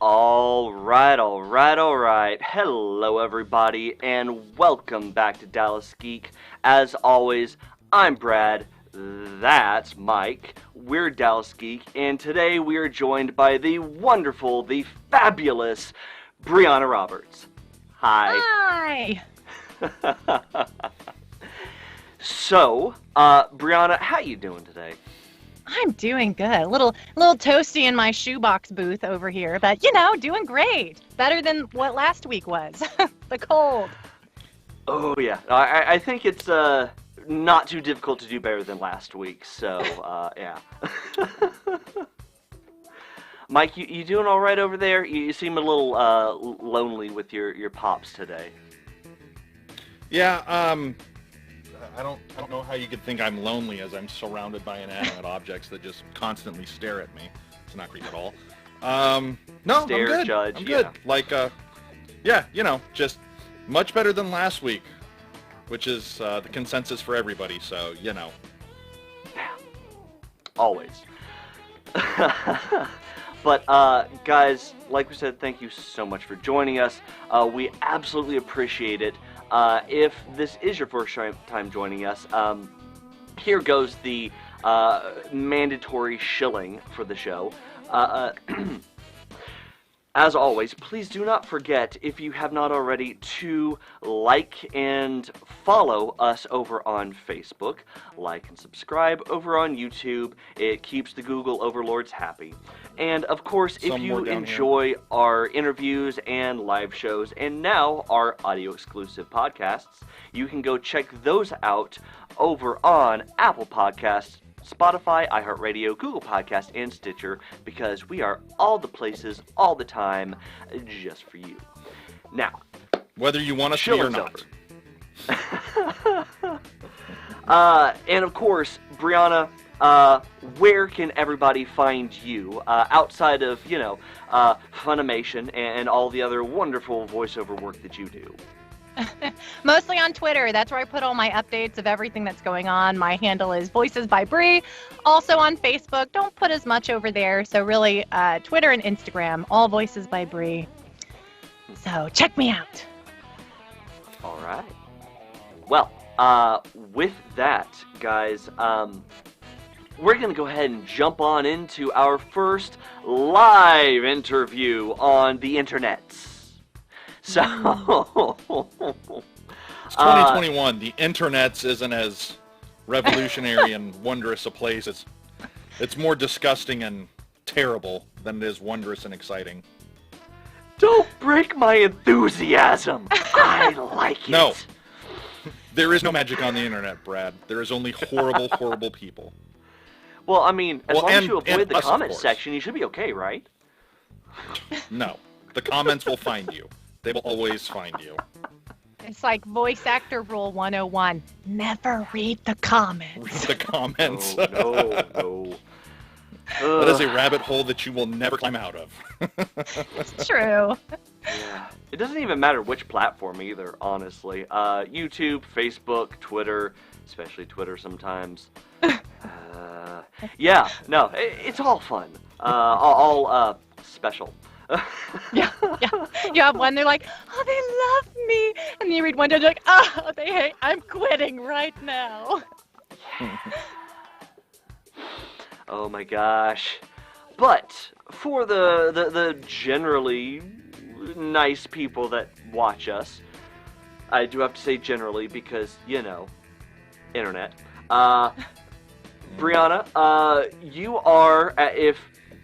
All right. Hello, everybody, and welcome back to Dallas Geek. As always, I'm Brad. That's Mike. We're Dallas Geek, and today we are joined by the wonderful, the fabulous Brianna Roberts. Hi. Hi. So, Brianna, how you doing today? I'm doing good. A little toasty in my shoebox booth over here, but doing great. Better than what last week was. The cold. Oh yeah, I think it's not too difficult to do better than last week. So yeah. Mike, you doing all right over there? You seem a little lonely with your pops today. Yeah, I don't know how you could think I'm lonely as I'm surrounded by inanimate objects that just constantly stare at me. It's not creepy at all. No, Stare, I'm good. judge, I'm good. yeah. Like, just much better than last week, which is the consensus for everybody. So, Always. But, guys, like we said, thank you so much for joining us. We absolutely appreciate it. If this is your first time joining us, here goes the mandatory shilling for the show. As always, please do not forget, if you have not already, to like and follow us over on Facebook. Like and subscribe over on YouTube. It keeps the Google overlords happy. And, of course, if you enjoy our interviews and live shows, and now our audio-exclusive podcasts, you can go check those out over on Apple Podcasts, Spotify, iHeartRadio, Google Podcasts, and Stitcher, because we are all the places, all the time, just for you. Now, whether you want us to or not. And of course, Brianna, where can everybody find you outside of, Funimation and all the other wonderful voiceover work that you do? Mostly on Twitter. That's where I put all my updates of everything that's going on. My handle is Voices by Bri. Also on Facebook. Don't put as much over there. So really, Twitter and Instagram, all Voices by Bri. So check me out. All right. Well, with that, guys, we're going to go ahead and jump on into our first live interview on the internets. So, it's 2021. The internets isn't as revolutionary and wondrous a place. It's more disgusting and terrible than it is wondrous and exciting. Don't break my enthusiasm. I like it. No. There is no magic on the internet, Brad. There is only horrible, horrible people. Well, I mean, as long as you avoid the comment section, you should be okay, right? No. The comments will find you. They will always find you. It's like voice actor rule 101. Never read the comments. Read the comments. No. That is a rabbit hole that you will never climb out of. It's true. Yeah. It doesn't even matter which platform either, honestly. YouTube, Facebook, Twitter, especially Twitter sometimes. It's all fun. All special. Yeah. You have one, they're like, oh, they love me. And then you read one, they're like, oh, they hate, I'm quitting right now. Oh my gosh. But for the generally nice people that watch us, I do have to say generally because, internet. Brianna, you are,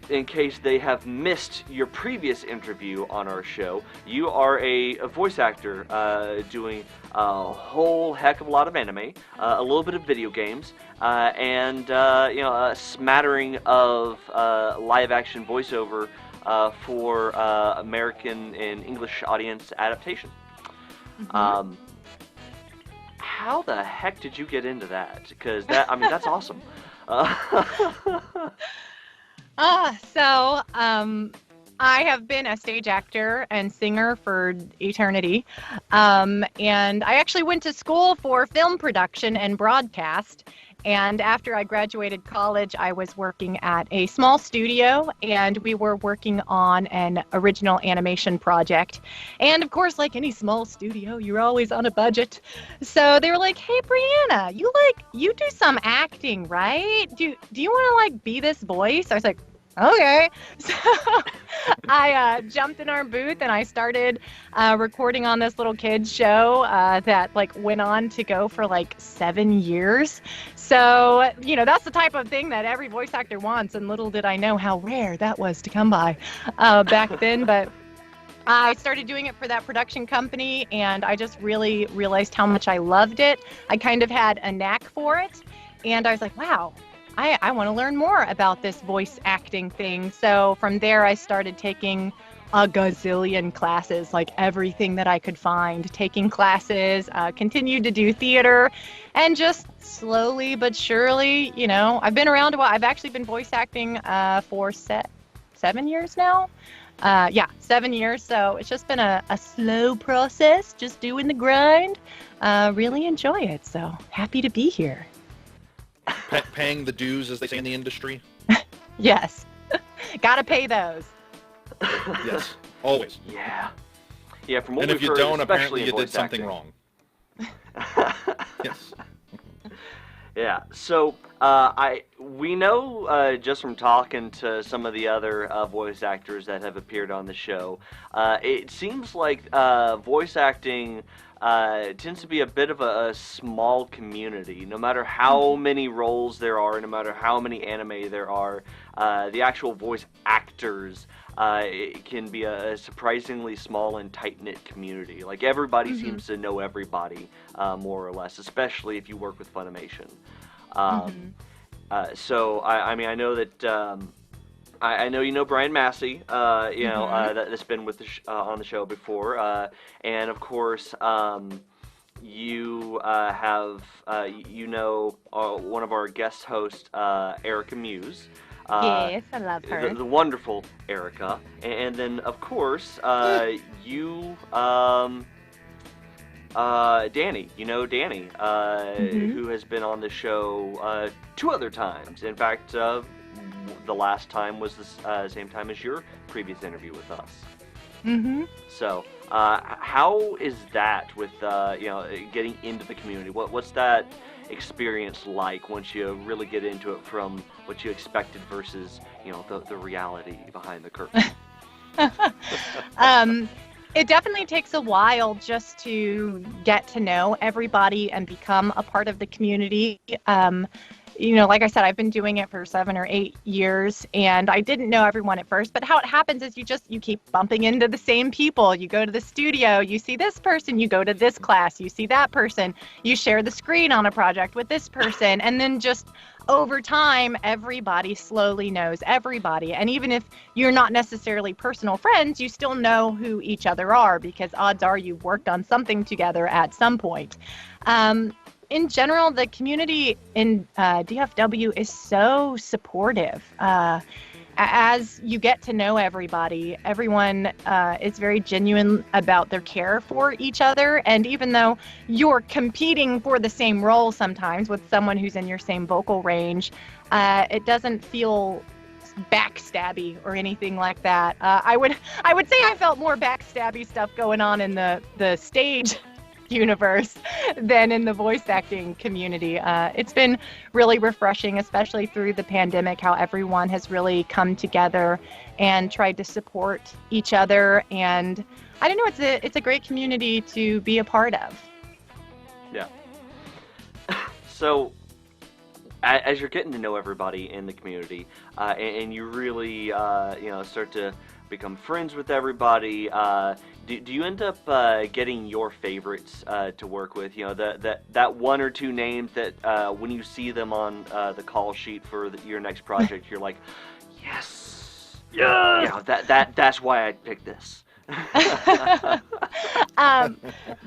in case they have missed your previous interview on our show, you are a voice actor doing a whole heck of a lot of anime, a little bit of video games, and a smattering of live-action voiceover for American and English audience adaptation. Mm-hmm. How the heck did you get into that? Because that's awesome. I have been a stage actor and singer for eternity, and I actually went to school for film production and broadcast, And after I graduated college, I was working at a small studio, and we were working on an original animation project. And of course, like any small studio, you're always on a budget. So they were like, "Hey, Brianna, you do some acting, right? Do you want to like be this voice?" I was like, "Okay." So I jumped in our booth and I started recording on this little kids show that like went on to go for like 7 years. So, that's the type of thing that every voice actor wants. And little did I know how rare that was to come by back then. But I started doing it for that production company, and I just really realized how much I loved it. I kind of had a knack for it. And I was like, wow, I want to learn more about this voice acting thing. So from there, I started taking a gazillion classes, like everything that I could find, taking classes, continued to do theater, and just slowly but surely, I've been around a while. I've actually been voice acting for 7 years now. 7 years. So it's just been a slow process, just doing the grind. Really enjoy it. So happy to be here. Paying the dues, as they say in the industry. Yes. Gotta pay those. Yes, always. Yeah. Yeah, from what and if we've you heard, don't, especially apparently you in did voice something acting. wrong. Yes. Yeah, so we know just from talking to some of the other voice actors that have appeared on the show, it seems like voice acting tends to be a bit of a small community. No matter how many roles there are, no matter how many anime there are, the actual voice actors, it can be a surprisingly small and tight-knit community. Like, everybody seems to know everybody, more or less, especially if you work with Funimation. So, I mean, I know that... I know you know Brian Massey, that's been with on the show before, and of course, you have, one of our guest hosts, Erica Muse. Yes, I love her. The wonderful Erica, and then of course, you, Danny, Danny, who has been on the show 2 other times. In fact, the last time was the same time as your previous interview with us. So, how is that with getting into the community? What's that experience like once you really get into it, from what you expected versus the reality behind the curtain? It definitely takes a while just to get to know everybody and become a part of the community. Like I said, I've been doing it for 7 or 8 years, and I didn't know everyone at first. But how it happens is you keep bumping into the same people. You go to the studio, you see this person, you go to this class, you see that person, you share the screen on a project with this person, and then just over time, everybody slowly knows everybody. And even if you're not necessarily personal friends, you still know who each other are, because odds are you've worked on something together at some point. In general, the community in DFW is so supportive. As you get to know everybody, everyone is very genuine about their care for each other. And even though you're competing for the same role sometimes with someone who's in your same vocal range, it doesn't feel backstabby or anything like that. I would say I felt more backstabby stuff going on in the stage universe than in the voice acting community. It's been really refreshing, especially through the pandemic, how everyone has really come together and tried to support each other. And I don't know, it's a great community to be a part of. Yeah. So, as you're getting to know everybody in the community, and you really, start to become friends with everybody, do you end up getting your favorites to work with? That 1 or 2 names that when you see them on the call sheet for your next project, you're like, yes, yeah, that's why I picked this.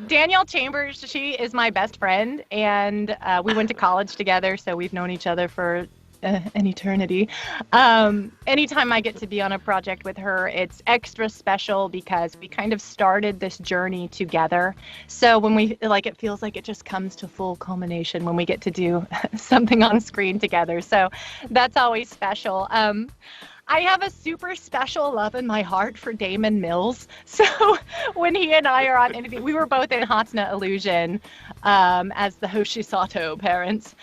Danielle Chambers, she is my best friend, and we went to college together, so we've known each other for an eternity. Anytime I get to be on a project with her, it's extra special because we kind of started this journey together. So when it feels like it just comes to full culmination when we get to do something on screen together. So that's always special. I have a super special love in my heart for Damon Mills. So when he and I are on anything, we were both in Hatena Illusion as the Hoshisato parents.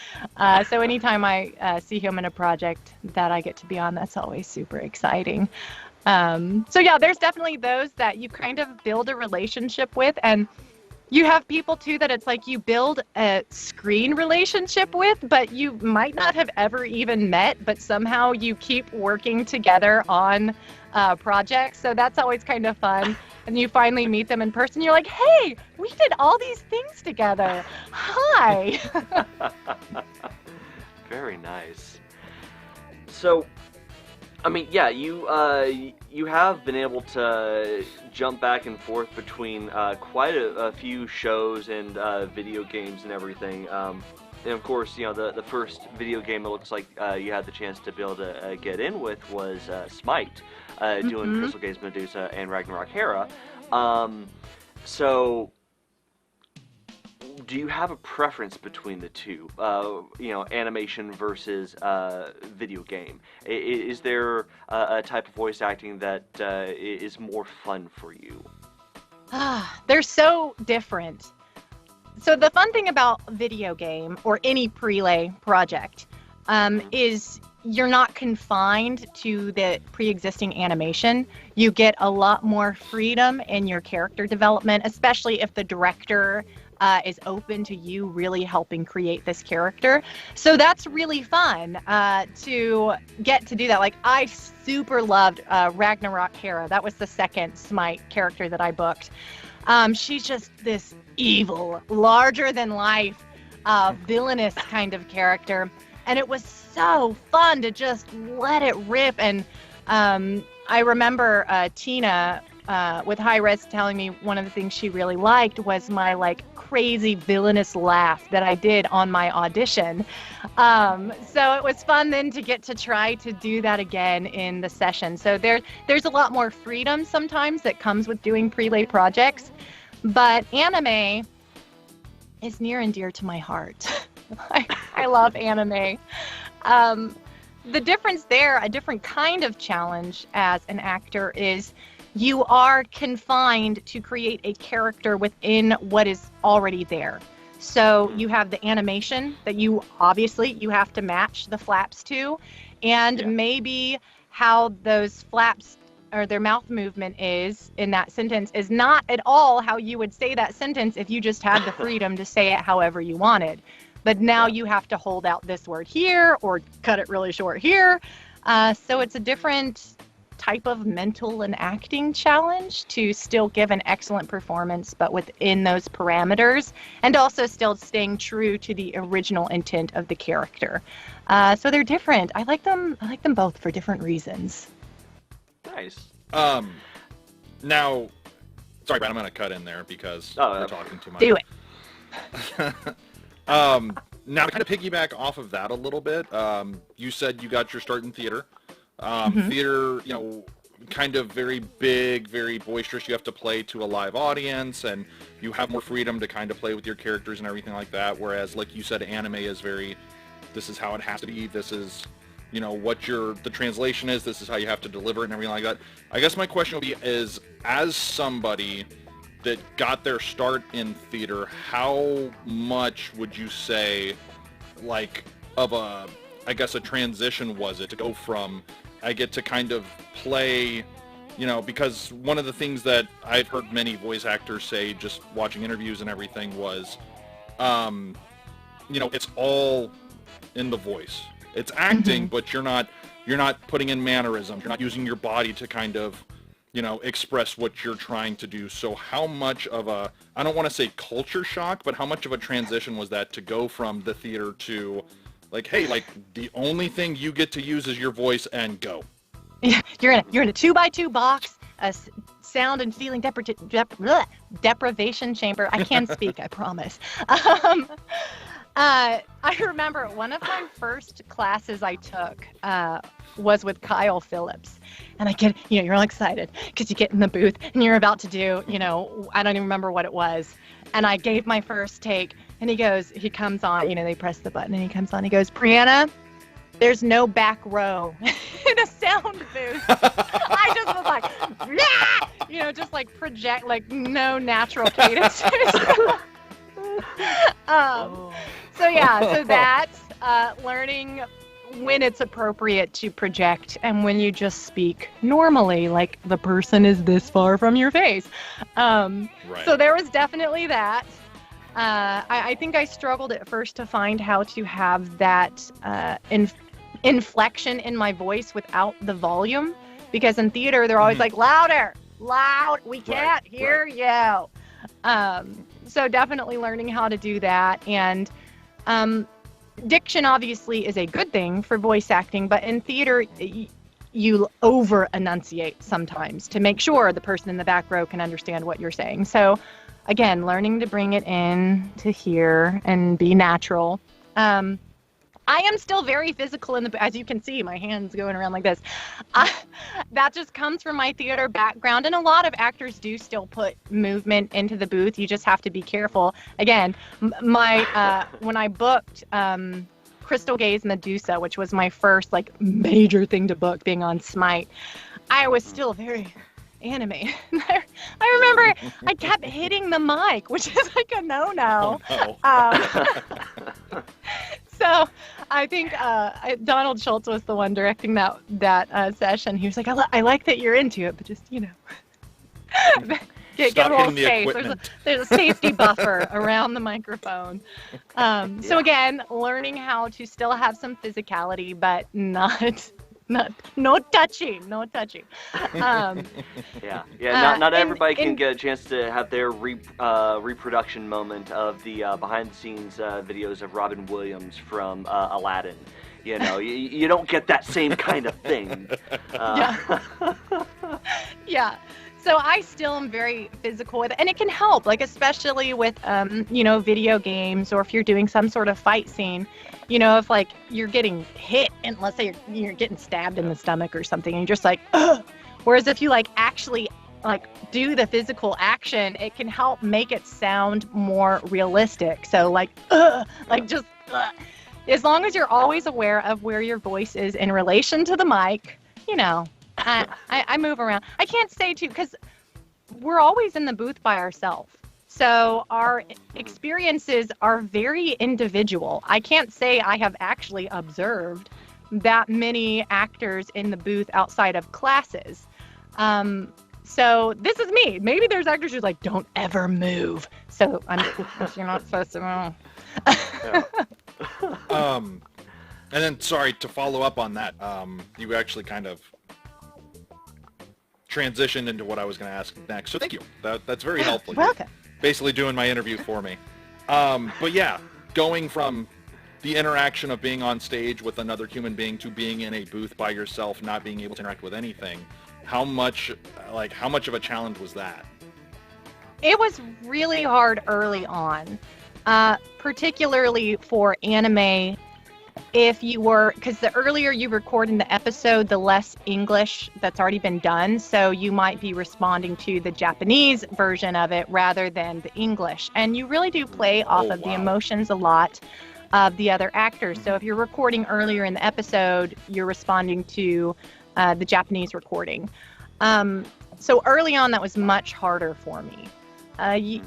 So anytime I see him in a project that I get to be on, that's always super exciting. So yeah, there's definitely those that you kind of build a relationship with, and you have people too that it's like you build a screen relationship with, but you might not have ever even met, but somehow you keep working together on projects. So that's always kind of fun. And you finally meet them in person. You're like, hey, we did all these things together. Hi. Very nice. So, I mean, yeah, you have been able to jump back and forth between quite a few shows and video games and everything. And of course, you know, the first video game it looks like you had the chance to be able to get in with was Smite, doing Crystal Gaze Medusa and Ragnarok Hera. So, do you have a preference between the two? You know, animation versus video game. Is there a type of voice acting that is more fun for you? They're so different. So the fun thing about video game or any prelay project is you're not confined to the pre-existing animation. You get a lot more freedom in your character development, especially if the director is open to you really helping create this character. So that's really fun to get to do that. Like, I super loved Ragnarok Hera. That was the second Smite character that I booked. She's just this evil, larger than life, villainous kind of character. And it was so fun to just let it rip. And I remember Tina with High Res telling me one of the things she really liked was my crazy villainous laugh that I did on my audition. So it was fun then to get to try to do that again in the session. So there's a lot more freedom sometimes that comes with doing prelay projects, but anime is near and dear to my heart. I love anime. The difference there, a different kind of challenge as an actor, is you are confined to create a character within what is already there. So you have the animation that you have to match the flaps to, and maybe how those flaps or their mouth movement is in that sentence is not at all how you would say that sentence if you just had the freedom to say it however you wanted. But now you have to hold out this word here or cut it really short here. So it's a different type of mental and acting challenge to still give an excellent performance, but within those parameters, and also still staying true to the original intent of the character. So they're different. I like them both for different reasons. Nice. Now, sorry, but I'm going to cut in there because we're talking too much. Do it. Now, to kind of piggyback off of that a little bit, you said you got your start in theater. Theater, you know, kind of very big, very boisterous. You have to play to a live audience, and you have more freedom to kind of play with your characters and everything like that. Whereas, like you said, anime is very, this is how it has to be. This is, you know, what the translation is. This is how you have to deliver it and everything like that. I guess my question would be is, as somebody that got their start in theater, how much would you say, of a transition was it to go from, I get to kind of play, you know, because one of the things that I've heard many voice actors say just watching interviews and everything was, you know, it's all in the voice. It's acting, but you're not putting in mannerisms. You're not using your body to kind of, you know, express what you're trying to do. So how much of a, I don't want to say culture shock, but how much of a transition was that to go from the theater to, hey, the only thing you get to use is your voice and go? Yeah, you're in a 2x2 box, a sound and feeling deprivation chamber. I can speak, I promise. I remember one of my first classes I took was with Kyle Phillips. And I get, you're all excited because you get in the booth and you're about to do, I don't even remember what it was. And I gave my first take and he comes on, they press the button and he comes on, he goes, Brianna, there's no back row in a sound booth. I just was like, nah! Just like project, like no natural cadence. So that's learning when it's appropriate to project and when you just speak normally, like the person is this far from your face. Right. So there was definitely that. I think I struggled at first to find how to have that inflection in my voice without the volume, because in theater they're always like loud, we can't hear you. So definitely learning how to do that. And diction obviously is a good thing for voice acting, but in theater you over enunciate sometimes to make sure the person in the back row can understand what you're saying. So again, learning to bring it in to here and be natural. I am still very physical as you can see, my hands going around like this. That just comes from my theater background, and a lot of actors do still put movement into the booth. You just have to be careful. Again, when I booked Crystal Gaze Medusa, which was my first major thing to book, being on Smite, I was still very anime. I remember I kept hitting the mic, which is like a no-no. Oh, no. So I think Donald Schultz was the one directing that session. He was like, I like that you're into it, but just, get a little space. There's a safety buffer around the microphone. So again, learning how to still have some physicality, but no touching. Not everybody can get a chance to have their reproduction moment of the behind-the-scenes videos of Robin Williams from Aladdin. You don't get that same kind of thing. Yeah. So I still am very physical with it, and it can help, especially with video games, or if you're doing some sort of fight scene. If you're getting hit, and let's say you're getting stabbed in the stomach or something, and you're just like, ugh. Whereas if you actually do the physical action, it can help make it sound more realistic. So just ugh. As long as you're always aware of where your voice is in relation to the mic, I move around. I can't say too, because we're always in the booth by ourselves. So our experiences are very individual. I can't say I have actually observed that many actors in the booth outside of classes. So this is me. Maybe there's actors who's like, don't ever move. So you're not supposed to move. And then, sorry, to follow up on that, you actually kind of transitioned into what I was going to ask next. So thank you. That's very helpful. Welcome. Basically doing my interview for me. But yeah, going from the interaction of being on stage with another human being to being in a booth by yourself, not being able to interact with anything, how much of a challenge was that? It was really hard early on, particularly for anime. Because the earlier you record in the episode, the less English that's already been done. So you might be responding to the Japanese version of it rather than the English. And you really do play off of the emotions a lot of the other actors. So if you're recording earlier in the episode, you're responding to the Japanese recording. So early on, that was much harder for me.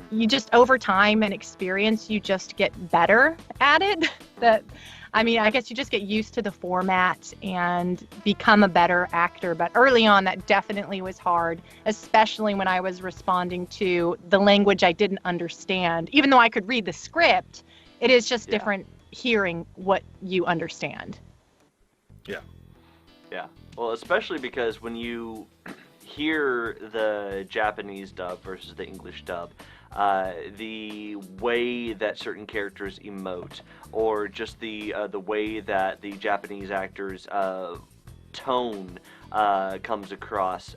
You just, over time and experience, you just get better at it. I guess you just get used to the format and become a better actor. But early on, that definitely was hard, especially when I was responding to the language I didn't understand. Even though I could read the script, it is just different hearing what you understand. Yeah. Yeah. Well, especially because when you hear the Japanese dub versus the English dub, the way that certain characters emote, or just the way that the Japanese actors' tone comes across,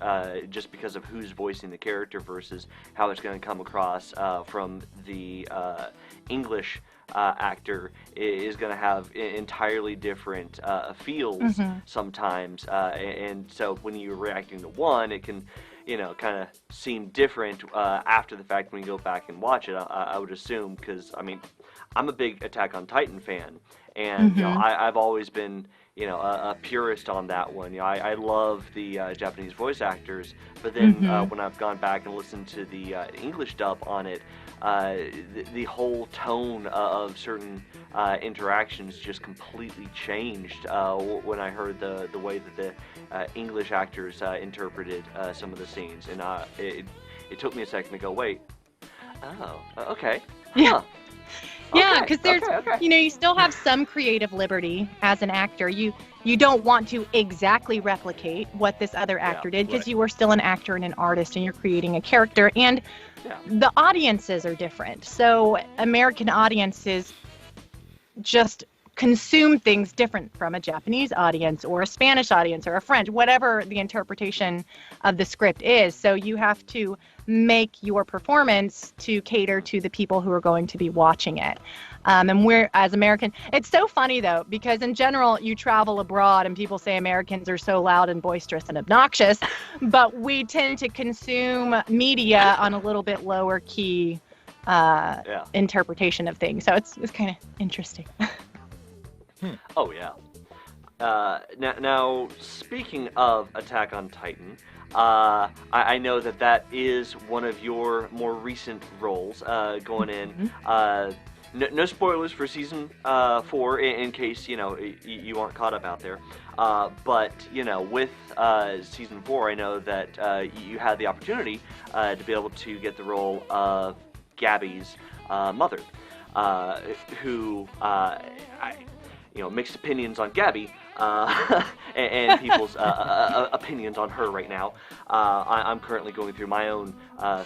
just because of who's voicing the character versus how it's going to come across from the English actor is going to have entirely different feels sometimes, and so when you're reacting to one, it can, kind of seem different after the fact when you go back and watch it. I would assume, because I mean, I'm a big Attack on Titan fan, and I've always been a purist on that one. I love the Japanese voice actors, but then when I've gone back and listened to the English dub on it, the whole tone of certain interactions just completely changed when I heard the way that the English actors interpreted some of the scenes, and it took me a second to go, wait, oh, okay, yeah. Yeah, okay, because there's, you still have some creative liberty as an actor. You don't want to exactly replicate what this other actor did, because you are still an actor and an artist, and you're creating a character, and the audiences are different. So American audiences just consume things different from a Japanese audience or a Spanish audience or a French, whatever the interpretation of the script is. So you have to make your performance to cater to the people who are going to be watching it. And we're, as American, it's so funny though, because in general, you travel abroad and people say Americans are so loud and boisterous and obnoxious, but we tend to consume media on a little bit lower key interpretation of things. So it's kind of interesting. Oh, yeah. Now, speaking of Attack on Titan, I know that is one of your more recent roles going in. No spoilers for season 4 in case, you aren't caught up out there. But, with season 4, I know that you had the opportunity to be able to get the role of Gabby's mother, who mixed opinions on Gabby and people's opinions on her right now. I'm currently going through my own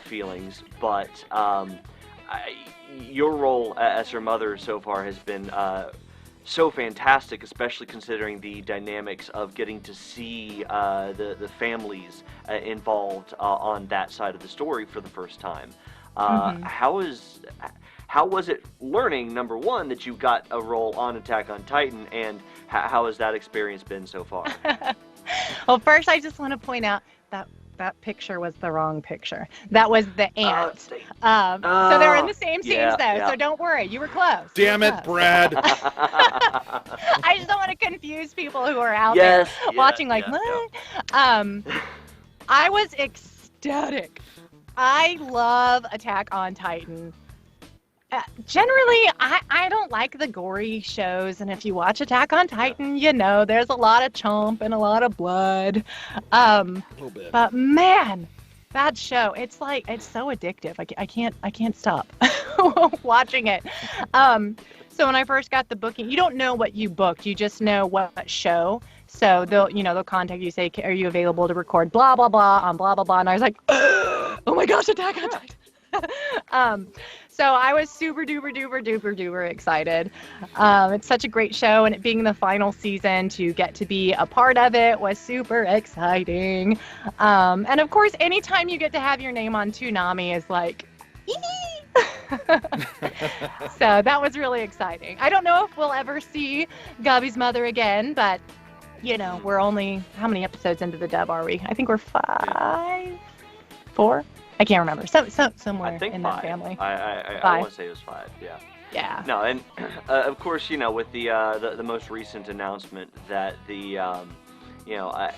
feelings, but your role as her mother so far has been so fantastic, especially considering the dynamics of getting to see the families involved on that side of the story for the first time. How was it learning, number one, that you got a role on Attack on Titan, and how has that experience been so far? Well, first, I just want to point out that picture was the wrong picture. That was the aunt. So they're in the same scenes, so don't worry. You were close. Damn it, Brad. I just don't want to confuse people who are out there watching what? I was ecstatic. I love Attack on Titan. Generally, I don't like the gory shows, and if you watch Attack on Titan, there's a lot of chomp and a lot of blood. A little bit. But man, that show, it's so addictive. I can't stop watching it. So when I first got the booking, you don't know what you booked, you just know what show. So they'll contact you, say, are you available to record blah blah blah on blah blah blah, and I was like, oh my gosh, Attack on Titan. So I was super duper excited. It's such a great show, and it being the final season, to get to be a part of it was super exciting. And of course, anytime you get to have your name on Toonami is like, so that was really exciting. I don't know if we'll ever see Gabi's mother again, but we're only, how many episodes into the dub are we? I think we're 4? I can't remember. Somewhere in that family. I want to say it was 5. Yeah. Yeah. No, and of course, with the most recent announcement that the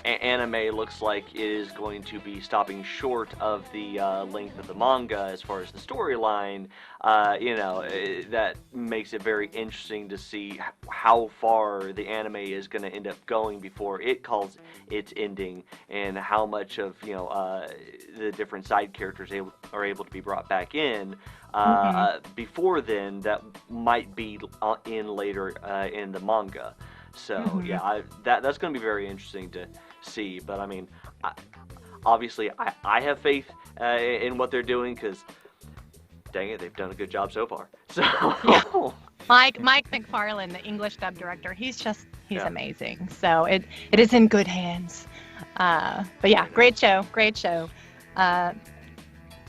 anime looks like it is going to be stopping short of the length of the manga as far as the storyline. That makes it very interesting to see how far the anime is going to end up going before it calls its ending, and how much of the different side characters are able to be brought back in before then. That might be in later in the manga. So that's going to be very interesting to see. But I mean, obviously, I have faith in what they're doing, because dang it, they've done a good job so far. So Mike McFarlane, the English dub director, he's amazing. So it is in good hands. But yeah, great show.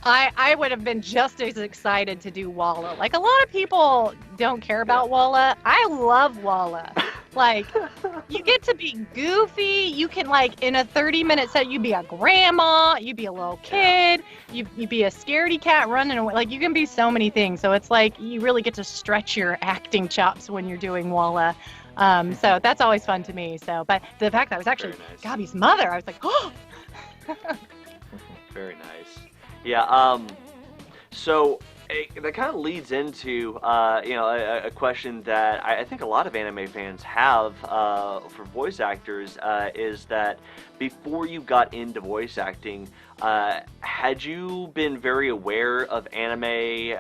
I would have been just as excited to do Walla. Like, a lot of people don't care about Walla. I love Walla. Like, you get to be goofy. You can, like, in a 30-minute set, you be a grandma, you be a little kid, you be a scaredy cat running away. Like, you can be so many things. So it's like you really get to stretch your acting chops when you're doing Walla. So that's always fun to me. So, but the fact that I was actually Gabi's mother, I was like, oh. Very nice. Yeah. So that kind of leads into a question that I think a lot of anime fans have for voice actors is that before you got into voice acting, had you been very aware of anime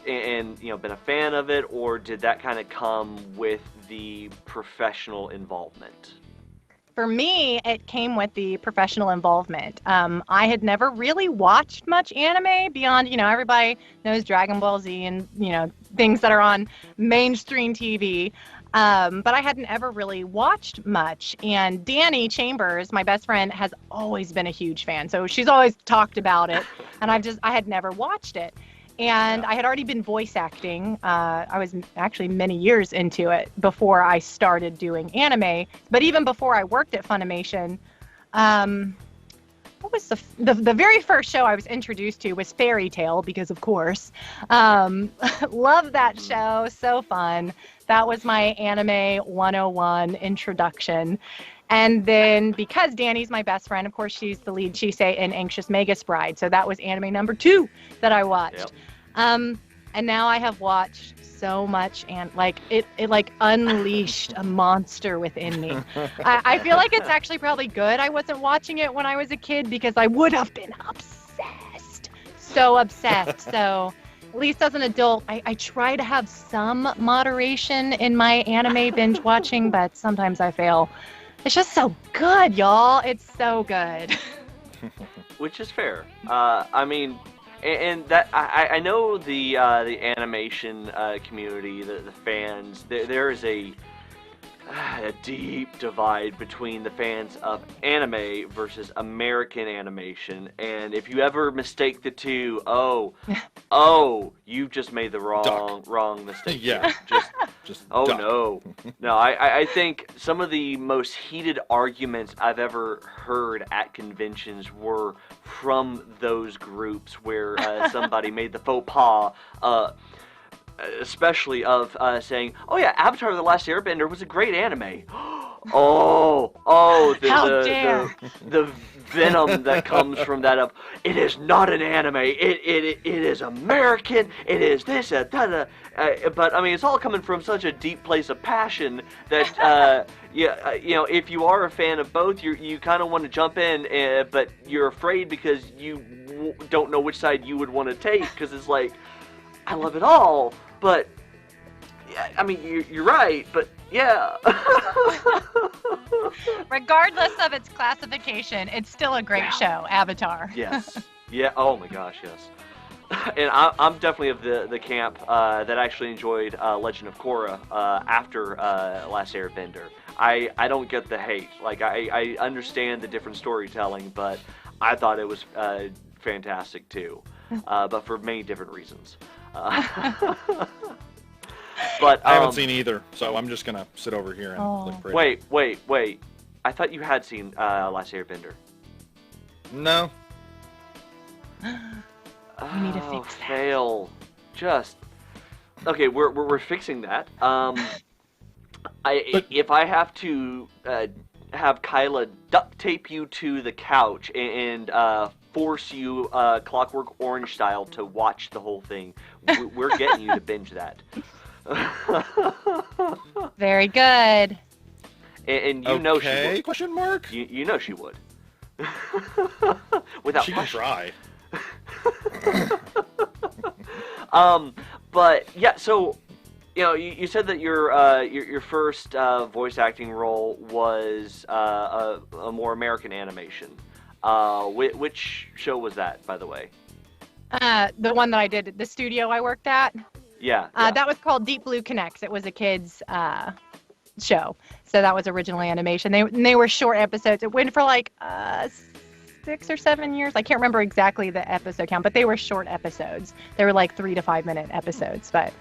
and been a fan of it, or did that kind of come with the professional involvement? For me, it came with the professional involvement. I had never really watched much anime beyond, everybody knows Dragon Ball Z and, things that are on mainstream TV. But I hadn't ever really watched much. And Danny Chambers, my best friend, has always been a huge fan. So she's always talked about it. And I had never watched it. And I had already been voice acting. I was actually many years into it before I started doing anime. But even before I worked at Funimation, what was the very first show I was introduced to was Fairy Tail, because of course. Love that show. So fun. That was my Anime 101 introduction. And then because Danny's my best friend, of course, she's the lead Chisei in Anxious Magus Bride. So that was anime number 2 that I watched. Yep. And now I have watched so much, and it unleashed a monster within me. I feel like it's actually probably good I wasn't watching it when I was a kid, because I would have been obsessed. So obsessed. So at least as an adult, I try to have some moderation in my anime binge watching, but sometimes I fail. It's just so good, y'all. It's so good. Which is fair. I mean, and that I know the animation community, the fans. There is a deep divide between the fans of anime versus American animation, and if you ever mistake the two, you've just made the wrong mistake. Yeah. Just oh duck. No, I think some of the most heated arguments I've ever heard at conventions were from those groups where somebody made the faux pas, especially of saying, "Oh yeah, Avatar: The Last Airbender was a great anime." The venom that comes from that of, it is not an anime, it is American, it is this, but I mean, it's all coming from such a deep place of passion that if you are a fan of both, you kind of want to jump in, but you're afraid because you don't know which side you would want to take, because it's like, I love it all, but I mean, you're right, but yeah. Regardless of its classification, it's still a great show, Avatar. Yes. Yeah. Oh my gosh, yes. And I'm definitely of the camp that actually enjoyed Legend of Korra after Last Airbender. I don't get the hate. Like, I understand the different storytelling, but I thought it was fantastic too, but for many different reasons. But I haven't seen either, so I'm just gonna sit over here and look pretty. Wait! I thought you had seen Last Airbender. No. We need to fix that. Fail. Just okay. We're fixing that. If I have to have Kyla duct tape you to the couch and force you Clockwork Orange style to watch the whole thing, we're getting you to binge that. Very good. And you know she would. Question mark? You know she would. Without she can try. But yeah, so you said that your first voice acting role was a more American animation. Which show was that, by the way? The one that I did at the studio I worked at. Yeah. That was called Deep Blue Connects. It was a kids show, so that was original animation. They were short episodes. It went for like 6 or 7 years. I can't remember exactly the episode count, but they were short episodes. They were like 3 to 5 minute episodes, but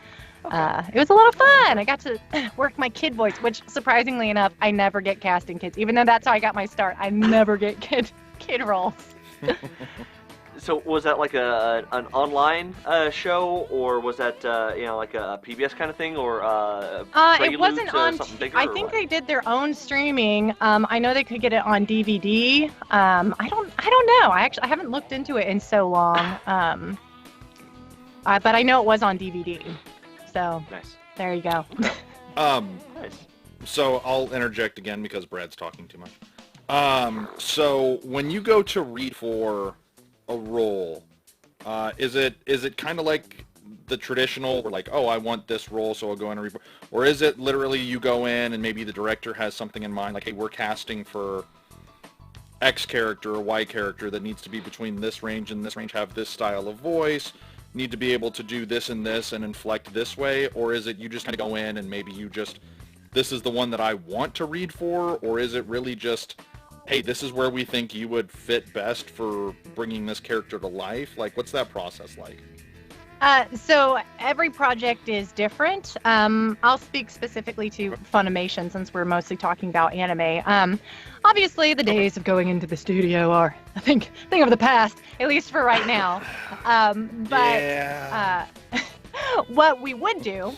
it was a lot of fun. I got to work my kid voice, which surprisingly enough, I never get cast in kids. Even though that's how I got my start, I never get kid roles. So was that like an online show, or was that like a PBS kind of thing, or it wasn't on. Something bigger, I think they did their own streaming. I know they could get it on DVD. I don't know. I haven't looked into it in so long. But I know it was on DVD. So nice. There you go. Nice. So I'll interject again because Brad's talking too much. So when you go to read for a role, is it kind of like the traditional, like, oh, I want this role, so I'll go in and read, or is it literally you go in and maybe the director has something in mind, like, hey, we're casting for X character or Y character that needs to be between this range and this range, have this style of voice, need to be able to do this and inflect this way, or is it you just kind of go in and maybe you just, this is the one that I want to read for, or is it really just, hey, this is where we think you would fit best for bringing this character to life? Like, what's that process like? So every project is different. I'll speak specifically to Funimation since we're mostly talking about anime. Obviously, the days of going into the studio are, I think of the past, at least for right now. What we would do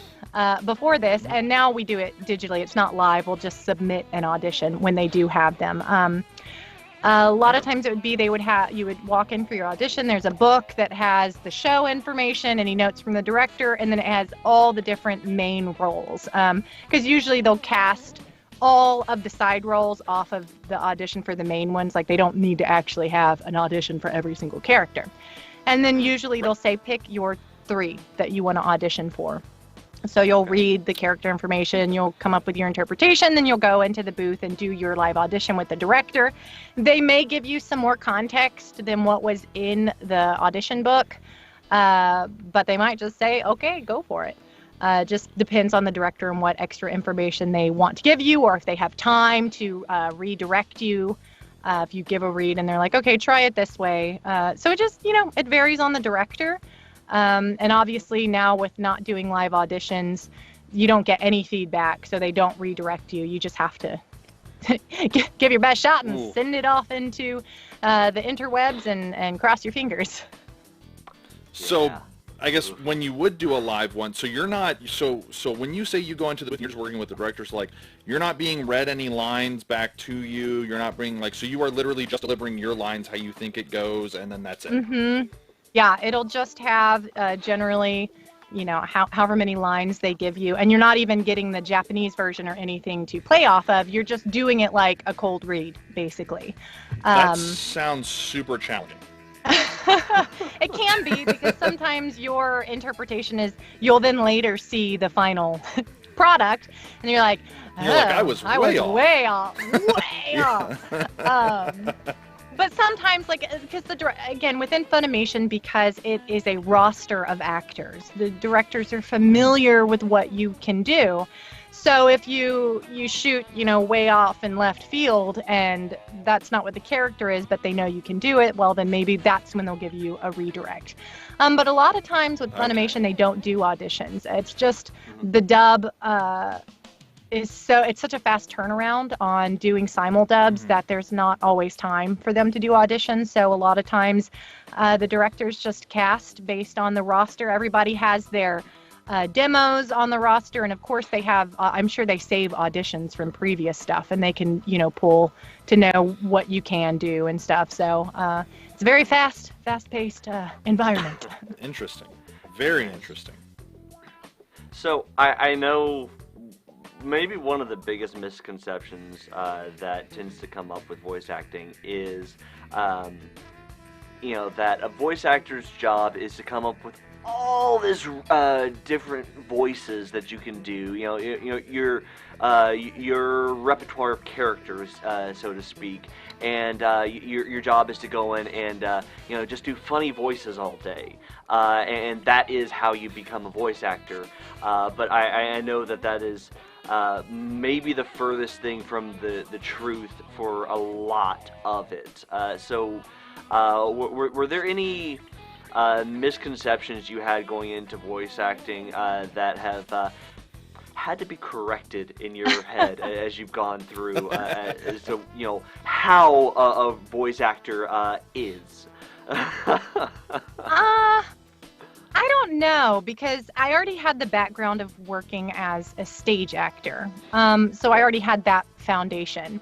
before this, and now we do it digitally, it's not live, we'll just submit an audition when they do have them. A lot of times it would be you would walk in for your audition, there's a book that has the show information, any notes from the director, and then it has all the different main roles. Because usually they'll cast all of the side roles off of the audition for the main ones, like they don't need to actually have an audition for every single character. And then usually they'll say pick your 3 that you want to audition for. So you'll read the character information, you'll come up with your interpretation, then you'll go into the booth and do your live audition with the director. They may give you some more context than what was in the audition book, but they might just say, okay, go for it. Just depends on the director and what extra information they want to give you, or if they have time to redirect you. If you give a read and they're like, okay, try it this way. So it just, it varies on the director. And obviously now with not doing live auditions, you don't get any feedback, so they don't redirect you. You just have to give your best shot and send it off into the interwebs and cross your fingers. So yeah. I guess when you would do a live one, so you're not, so when you say you go into the booth, you're just working with the directors, like, you're not being read any lines back to you, you're not being, like, so you are literally just delivering your lines how you think it goes, and then that's it. Mm-hmm. Yeah, it'll just have generally, however many lines they give you, and you're not even getting the Japanese version or anything to play off of. You're just doing it like a cold read, basically. That sounds super challenging. It can be, because sometimes your interpretation is, you'll then later see the final product, and you're like, I was way off. But sometimes, because again, within Funimation, because it is a roster of actors, the directors are familiar with what you can do. So if you shoot, way off in left field, and that's not what the character is, but they know you can do it, well, then maybe that's when they'll give you a redirect. But a lot of times with Funimation, they don't do auditions. It's just the dub. It's such a fast turnaround on doing simuldubs that there's not always time for them to do auditions. So a lot of times the directors just cast based on the roster. Everybody has their demos on the roster, and of course they have, I'm sure they save auditions from previous stuff, and they can, pull to know what you can do and stuff. So it's a very fast-paced environment. Interesting. Very interesting. So I know maybe one of the biggest misconceptions that tends to come up with voice acting is, that a voice actor's job is to come up with all this different voices that you can do. Your repertoire of characters, so to speak, and your job is to go in and just do funny voices all day, and that is how you become a voice actor. But I know that is maybe the furthest thing from the truth for a lot of it. Were there any misconceptions you had going into voice acting that have had to be corrected in your head as you've gone through as to, how a voice actor is? I don't know, because I already had the background of working as a stage actor. So I already had that foundation.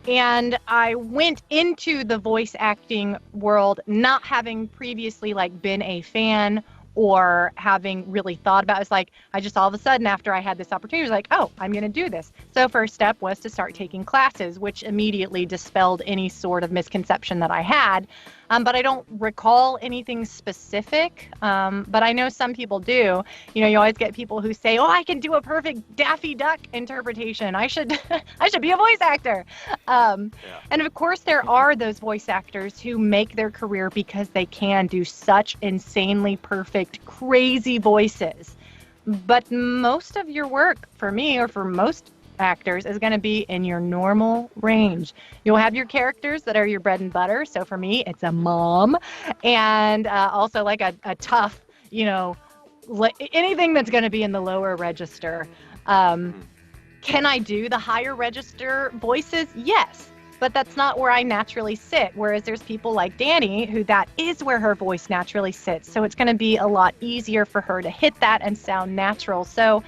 And I went into the voice acting world not having previously been a fan or having really thought about it. It's like, I just all of a sudden, after I had this opportunity, was like, oh, I'm going to do this. So first step was to start taking classes, which immediately dispelled any sort of misconception that I had. But I don't recall anything specific. But I know some people do. You always get people who say, oh, I can do a perfect Daffy Duck interpretation. I should be a voice actor. And of course, there are those voice actors who make their career because they can do such insanely perfect, crazy voices. But most of your work, for me, or for most actors, is going to be in your normal range. You'll have your characters that are your bread and butter. So for me, it's a mom, and also a tough, anything that's going to be in the lower register. Can I do the higher register voices? Yes, but that's not where I naturally sit. Whereas there's people like Danny who that is where her voice naturally sits. So it's going to be a lot easier for her to hit that and sound natural. So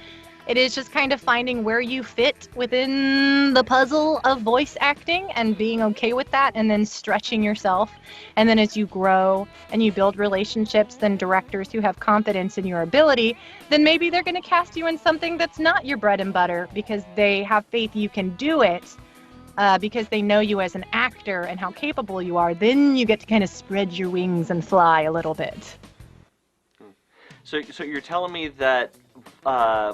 it is just kind of finding where you fit within the puzzle of voice acting and being okay with that, and then stretching yourself. And then as you grow and you build relationships, then directors who have confidence in your ability, then maybe they're going to cast you in something that's not your bread and butter because they have faith you can do it, because they know you as an actor and how capable you are. Then you get to kind of spread your wings and fly a little bit. So you're telling me that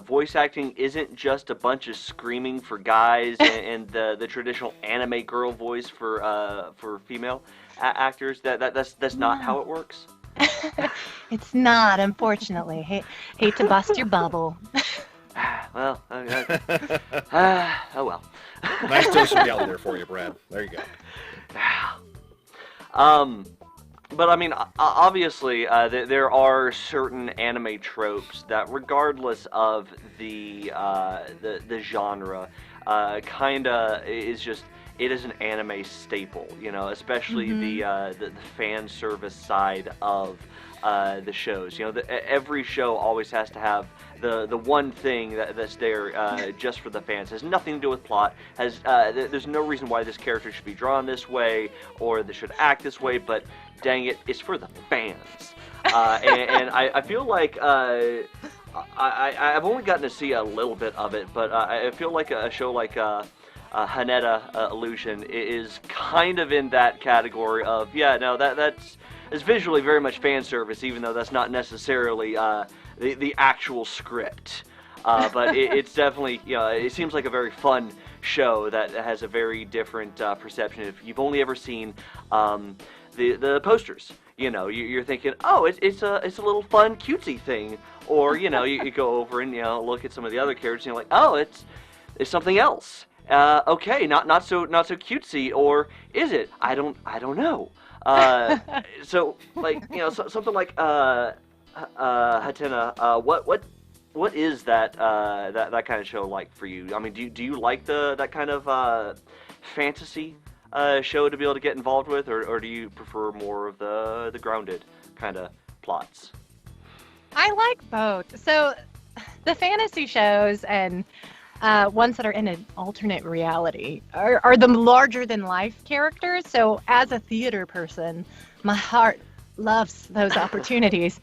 voice acting isn't just a bunch of screaming for guys and the traditional anime girl voice for female actors? That's not how it works? It's not, unfortunately. Hate to bust your bubble. Well, oh well. Nice dose of reality there for you, Brad. There you go. But I mean, obviously, there are certain anime tropes that, regardless of the genre, kinda is just, it is an anime staple. Especially the fan service side of the shows. Every show always has to have the one thing that's there just for the fans. Has nothing to do with plot. There's no reason why this character should be drawn this way or they should act this way, but dang it, it's for the fans. And I feel like I've only gotten to see a little bit of it, but I feel like a show like Hatena Illusion is kind of in that category of, that's visually very much fan service, even though that's not necessarily the actual script. But it's definitely, it seems like a very fun show that has a very different perception. If you've only ever seen the posters, you're thinking, oh, it's a little fun cutesy thing, or you go over and look at some of the other characters and you're like, oh, it's something else. Okay, not so cutesy, or is it? I don't know. So something like Hatena, what is that kind of show like for you? I mean, do you like that kind of fantasy show to be able to get involved with, or do you prefer more of the grounded kind of plots? I like both. So the fantasy shows and ones that are in an alternate reality are the larger than life characters. So as a theater person, my heart loves those opportunities.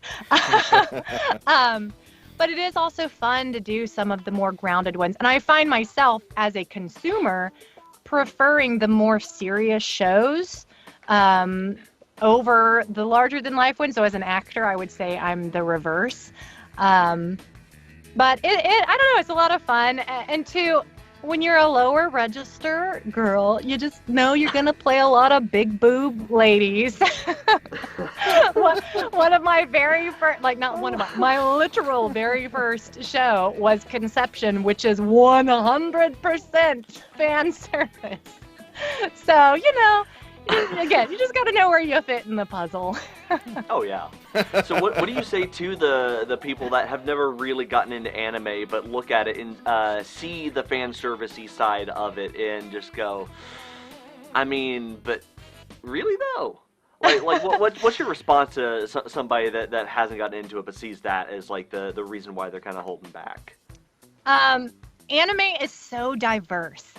But it is also fun to do some of the more grounded ones. And I find myself as a consumer preferring the more serious shows over the larger than life ones. So as an actor, I would say I'm the reverse. But I don't know, it's a lot of fun. And two, when you're a lower register girl, you just know you're going to play a lot of big boob ladies. One of my very first, like not one of my literal very first show was Conception, which is 100% fan service. So, again, you just got to know where you fit in the puzzle. Oh, yeah. So what do you say to the people that have never really gotten into anime but look at it and see the fan service-y side of it and just go, I mean, but really though? Like what's your response to somebody that hasn't gotten into it but sees that as like the reason why they're kind of holding back? Anime is so diverse.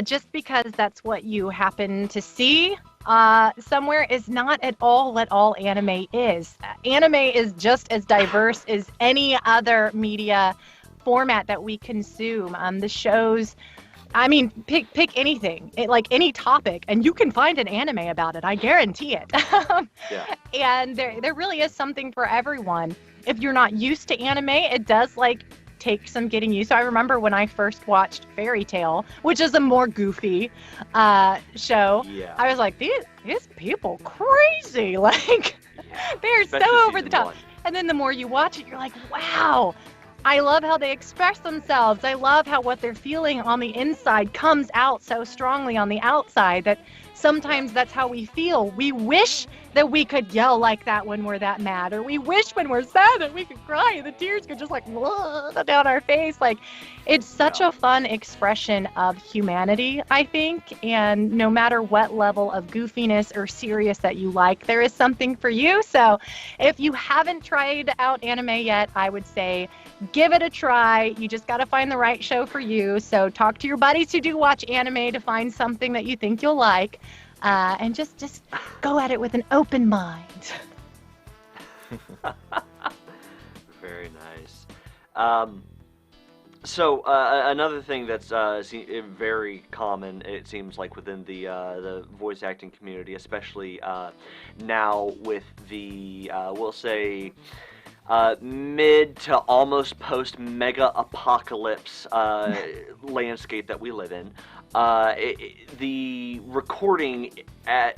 Just because that's what you happen to see somewhere is not at all what all anime is. Anime is just as diverse as any other media format that we consume. The shows, I mean, pick anything, like any topic, and you can find an anime about it. I guarantee it. Yeah. And there really is something for everyone. If you're not used to anime, it does take some getting used to. I remember when I first watched Fairy Tail, which is a more goofy show. Yeah. I was like, these people crazy. They're Especially so over the season top. 1. And then the more you watch it, you're like, wow, I love how they express themselves. I love how what they're feeling on the inside comes out so strongly on the outside that sometimes that's how we feel. We wish that we could yell like that when we're that mad, or we wish when we're sad that we could cry and the tears could just down our face. It's such a fun expression of humanity, I think, and no matter what level of goofiness or serious that you like, there is something for you. So if you haven't tried out anime yet, I would say give it a try. You just got to find the right show for you. So talk to your buddies who do watch anime to find something that you think you'll like. And just go at it with an open mind. Very nice. So another thing that's very common, it seems like, within the voice acting community, especially now with the we'll say mid to almost post mega apocalypse landscape that we live in. The recording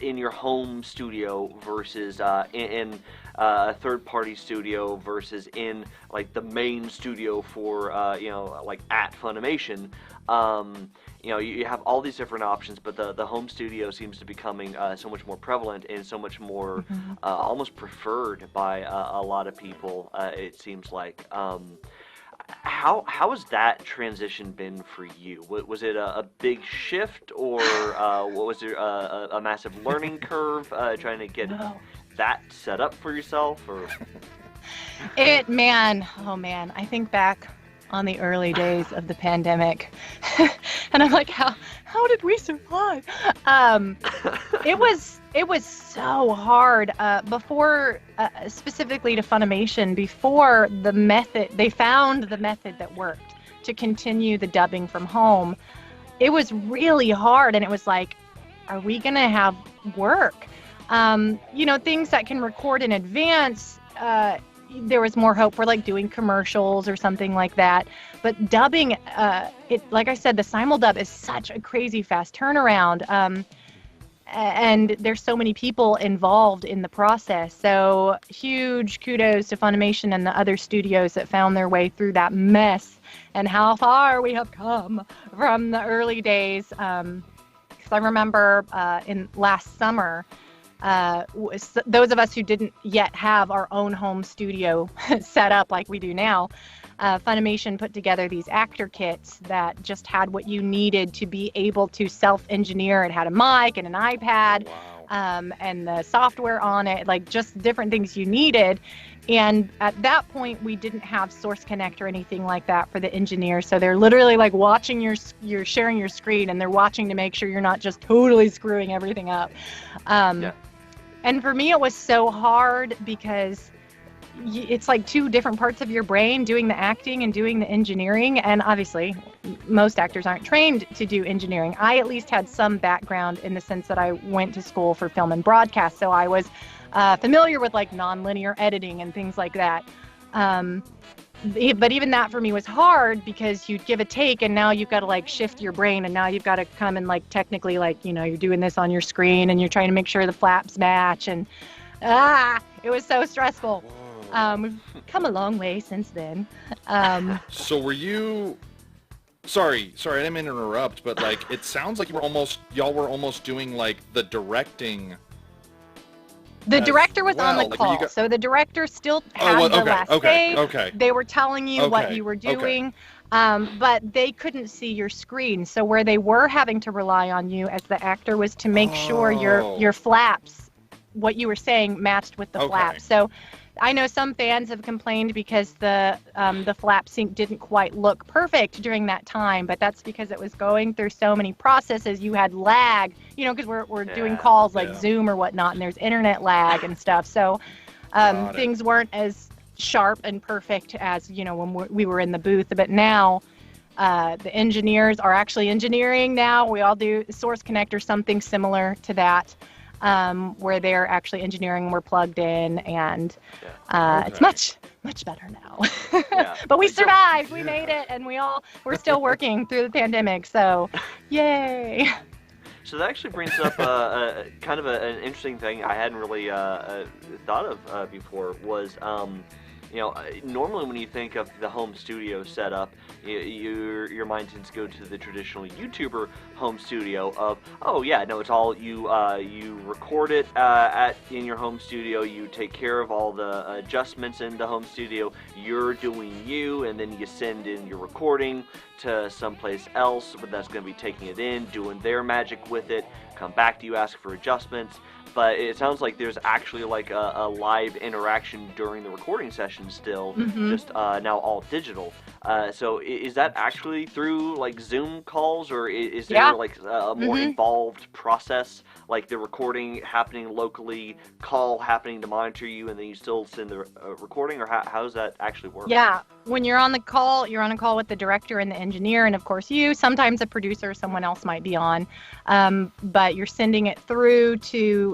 in your home studio versus in a third-party studio versus in the main studio for at Funimation. You have all these different options, but the home studio seems to be becoming so much more prevalent and so much more almost preferred by a lot of people. It seems like. How has that transition been for you? Was it a big shift, or was there a massive learning curve trying to get that set up for yourself? Or oh man, I think back on the early days of the pandemic, and I'm like, how did we survive? It was so hard before, specifically to Funimation, before they found the method that worked to continue the dubbing from home. It was really hard, and it was like, are we gonna have work? Things that can record in advance, there was more hope for doing commercials or something like that. But dubbing, like I said, the simuldub is such a crazy fast turnaround. And there's so many people involved in the process. So huge kudos to Funimation and the other studios that found their way through that mess and how far we have come from the early days. Because I remember in last summer, those of us who didn't yet have our own home studio set up like we do now, Funimation put together these actor kits that just had what you needed to be able to self-engineer. It had a mic and an iPad, and the software on it, just different things you needed. And at that point, we didn't have Source Connect or anything like that for the engineers. So they're literally watching you're sharing your screen, and they're watching to make sure you're not just totally screwing everything up. And for me, it was so hard because it's two different parts of your brain, doing the acting and doing the engineering. And obviously, most actors aren't trained to do engineering. I at least had some background in the sense that I went to school for film and broadcast. So I was familiar with nonlinear editing and things like that. But even that for me was hard because you'd give a take and now you've got to shift your brain, and now you've got to come and technically you're doing this on your screen and you're trying to make sure the flaps match. And It was so stressful. We've come a long way since then. So were you? Sorry, I didn't mean to interrupt, but like it sounds like y'all were almost doing like the directing. The director was on the like, call, so the director still had the last say. Okay. They were telling you what you were doing, but they couldn't see your screen. So where they were having to rely on you as the actor was to make sure your flaps, what you were saying, matched with the flaps. So I know some fans have complained because the flap sync didn't quite look perfect during that time, but that's because it was going through so many processes. You had lag, because we're doing calls like Zoom or whatnot, and there's internet lag and stuff. So things weren't as sharp and perfect as when we were in the booth. But now the engineers are actually engineering now. We all do Source Connect or something similar to that. Where they're actually engineering, we're plugged in, and it's much better now. But we survived, we made it, and we're still working through the pandemic, so yay. So that actually brings up kind of an interesting thing I hadn't really thought of before was, normally when you think of the home studio setup, your mind tends to go to the traditional YouTuber home studio of, it's all you record it in your home studio, you take care of all the adjustments in the home studio, you're doing you, and then you send in your recording to someplace else, but that's going to be taking it in, doing their magic with it, come back to you, ask for adjustments. But it sounds like there's actually like a live interaction during the recording session still, just now all digital. So is that actually through like Zoom calls, or is there like a more involved process, like the recording happening locally, call happening to monitor you, and then you still send the recording, or how does that actually work? Yeah, when you're on the call, you're on a call with the director and the engineer, and of course you, sometimes a producer, someone else might be on, but you're sending it through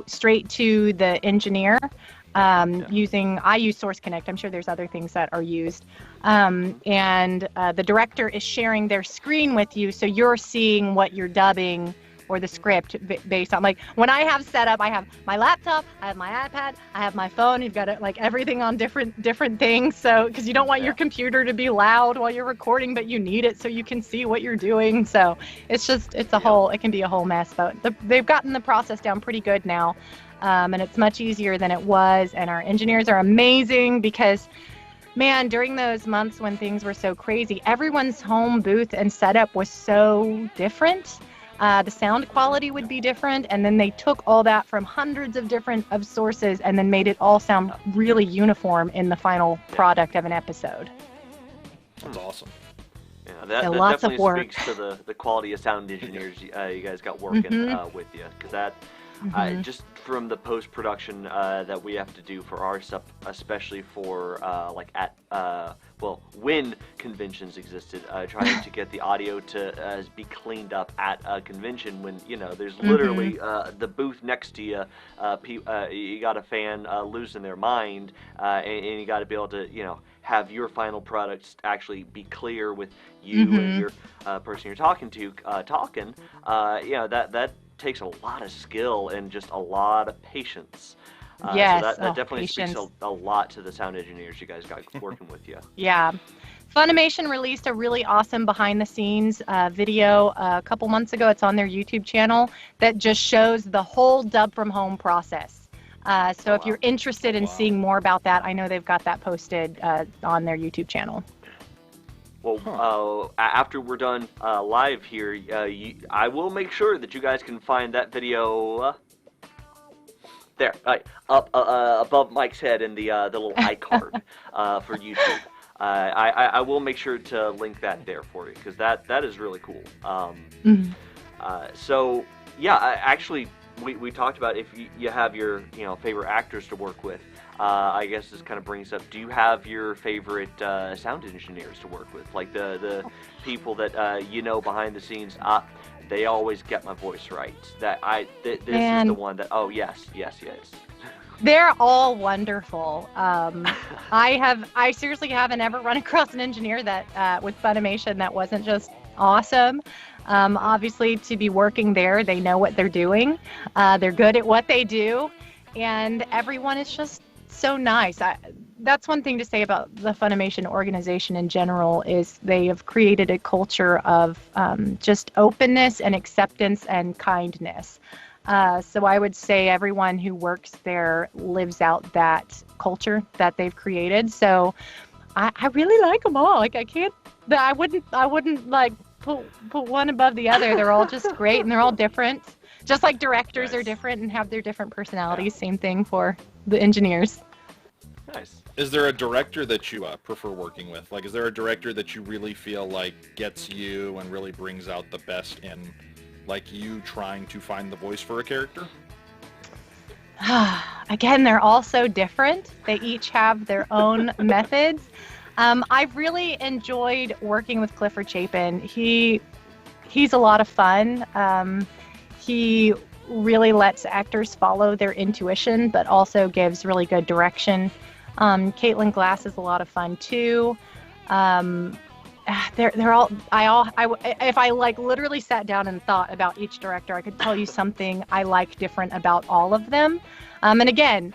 straight to the engineer. I use Source Connect. I'm sure there's other things that are used. And the director is sharing their screen with you, so you're seeing what you're dubbing or the script based on, like, when I have set up, I have my laptop, I have my iPad, I have my phone. You've got like everything on different things. So, because you don't want your computer to be loud while you're recording, but you need it so you can see what you're doing. So it can be a whole mess, but they've gotten the process down pretty good now. And it's much easier than it was. And our engineers are amazing because, man, during those months when things were so crazy, everyone's home booth and setup was so different. The sound quality would be different, and then they took all that from hundreds of different sources and then made it all sound really uniform in the final product of an episode. That's awesome. Yeah, that definitely speaks to the quality of sound engineers you guys got working with you, because that just from the post-production that we have to do for our stuff, especially for when conventions existed, trying to get the audio to be cleaned up at a convention when there's literally the booth next to you, you got a fan losing their mind, and you got to be able to have your final products actually be clear with you and your person you're talking to that takes a lot of skill and just a lot of patience. Yes, so that definitely speaks a lot to the sound engineers you guys got working with you. Yeah. Funimation released a really awesome behind-the-scenes video a couple months ago. It's on their YouTube channel that just shows the whole dub from home process. So if you're interested in seeing more about that, I know they've got that posted on their YouTube channel. Well, after we're done live here, I will make sure that you guys can find that video there, up above Mike's head in the little iCard for YouTube. I will make sure to link that there for you, because that is really cool. So yeah, actually, we talked about if you have your favorite actors to work with. I guess this kind of brings up, do you have your favorite sound engineers to work with? Like the people that behind the scenes, they always get my voice right. This is the one that, yes. They're all wonderful. I seriously haven't ever run across an engineer that with Funimation that wasn't just awesome. Obviously, to be working there, they know what they're doing. They're good at what they do. and everyone is just so nice. That's one thing to say about the Funimation organization in general, is they have created a culture of just openness and acceptance and kindness. So I would say everyone who works there lives out that culture that they've created. So I really like them all. Like I wouldn't like put one above the other. They're all just great, and they're all different. Just like directors are different and have their different personalities. Yeah. Same thing for the engineers. Nice. Is there a director that you prefer working with? Like, is there a director that you really feel like gets you and really brings out the best in, like, you trying to find the voice for a character? Again, they're all so different. They each have their own methods. I've really enjoyed working with Clifford Chapin. He's a lot of fun. He really lets actors follow their intuition, but also gives really good direction. Caitlin Glass is a lot of fun too. They're all. If I like literally sat down and thought about each director, I could tell you something I like different about all of them. And again,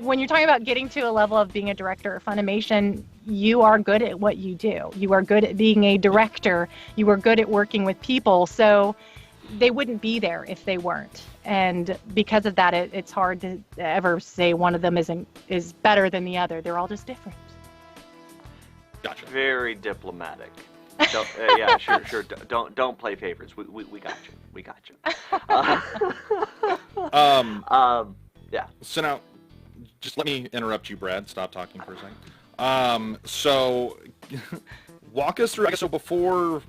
when you're talking about getting to a level of being a director at Funimation, you are good at what you do. You are good at being a director. You are good at working with people. So they wouldn't be there if they weren't. And because of that, it's hard to ever say one of them is better than the other. They're all just different. Gotcha. Very diplomatic. Yeah, sure. Don't play favorites. We got you. We got you. Yeah. So now, just let me interrupt you, Brad. Stop talking for a second. So, walk us through. So before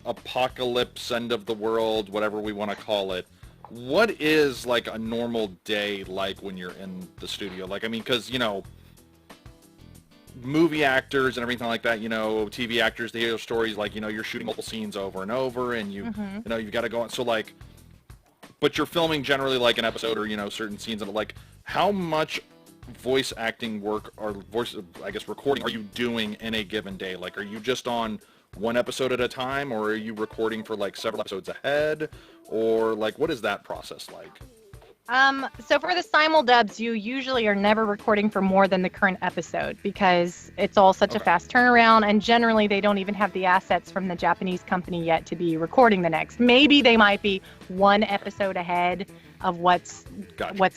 apocalypse, end of the world, whatever we want to call it, what is like a normal day like when you're in the studio? Like, I mean, because, you know, movie actors and everything like that, you know, TV actors, they hear stories like, you know, you're shooting multiple scenes over and over, and you know, you've got to go on. So like, but you're filming generally like an episode or, you know, certain scenes, and like, how much voice acting work or voice, I guess, recording are you doing in a given day? Like, are you just on one episode at a time, or are you recording for like several episodes ahead, or like, what is that process like? So for the simuldubs, you usually are never recording for more than the current episode, because it's all such a fast turnaround, and generally they don't even have the assets from the Japanese company yet to be recording the next. Maybe they might be one episode ahead of what's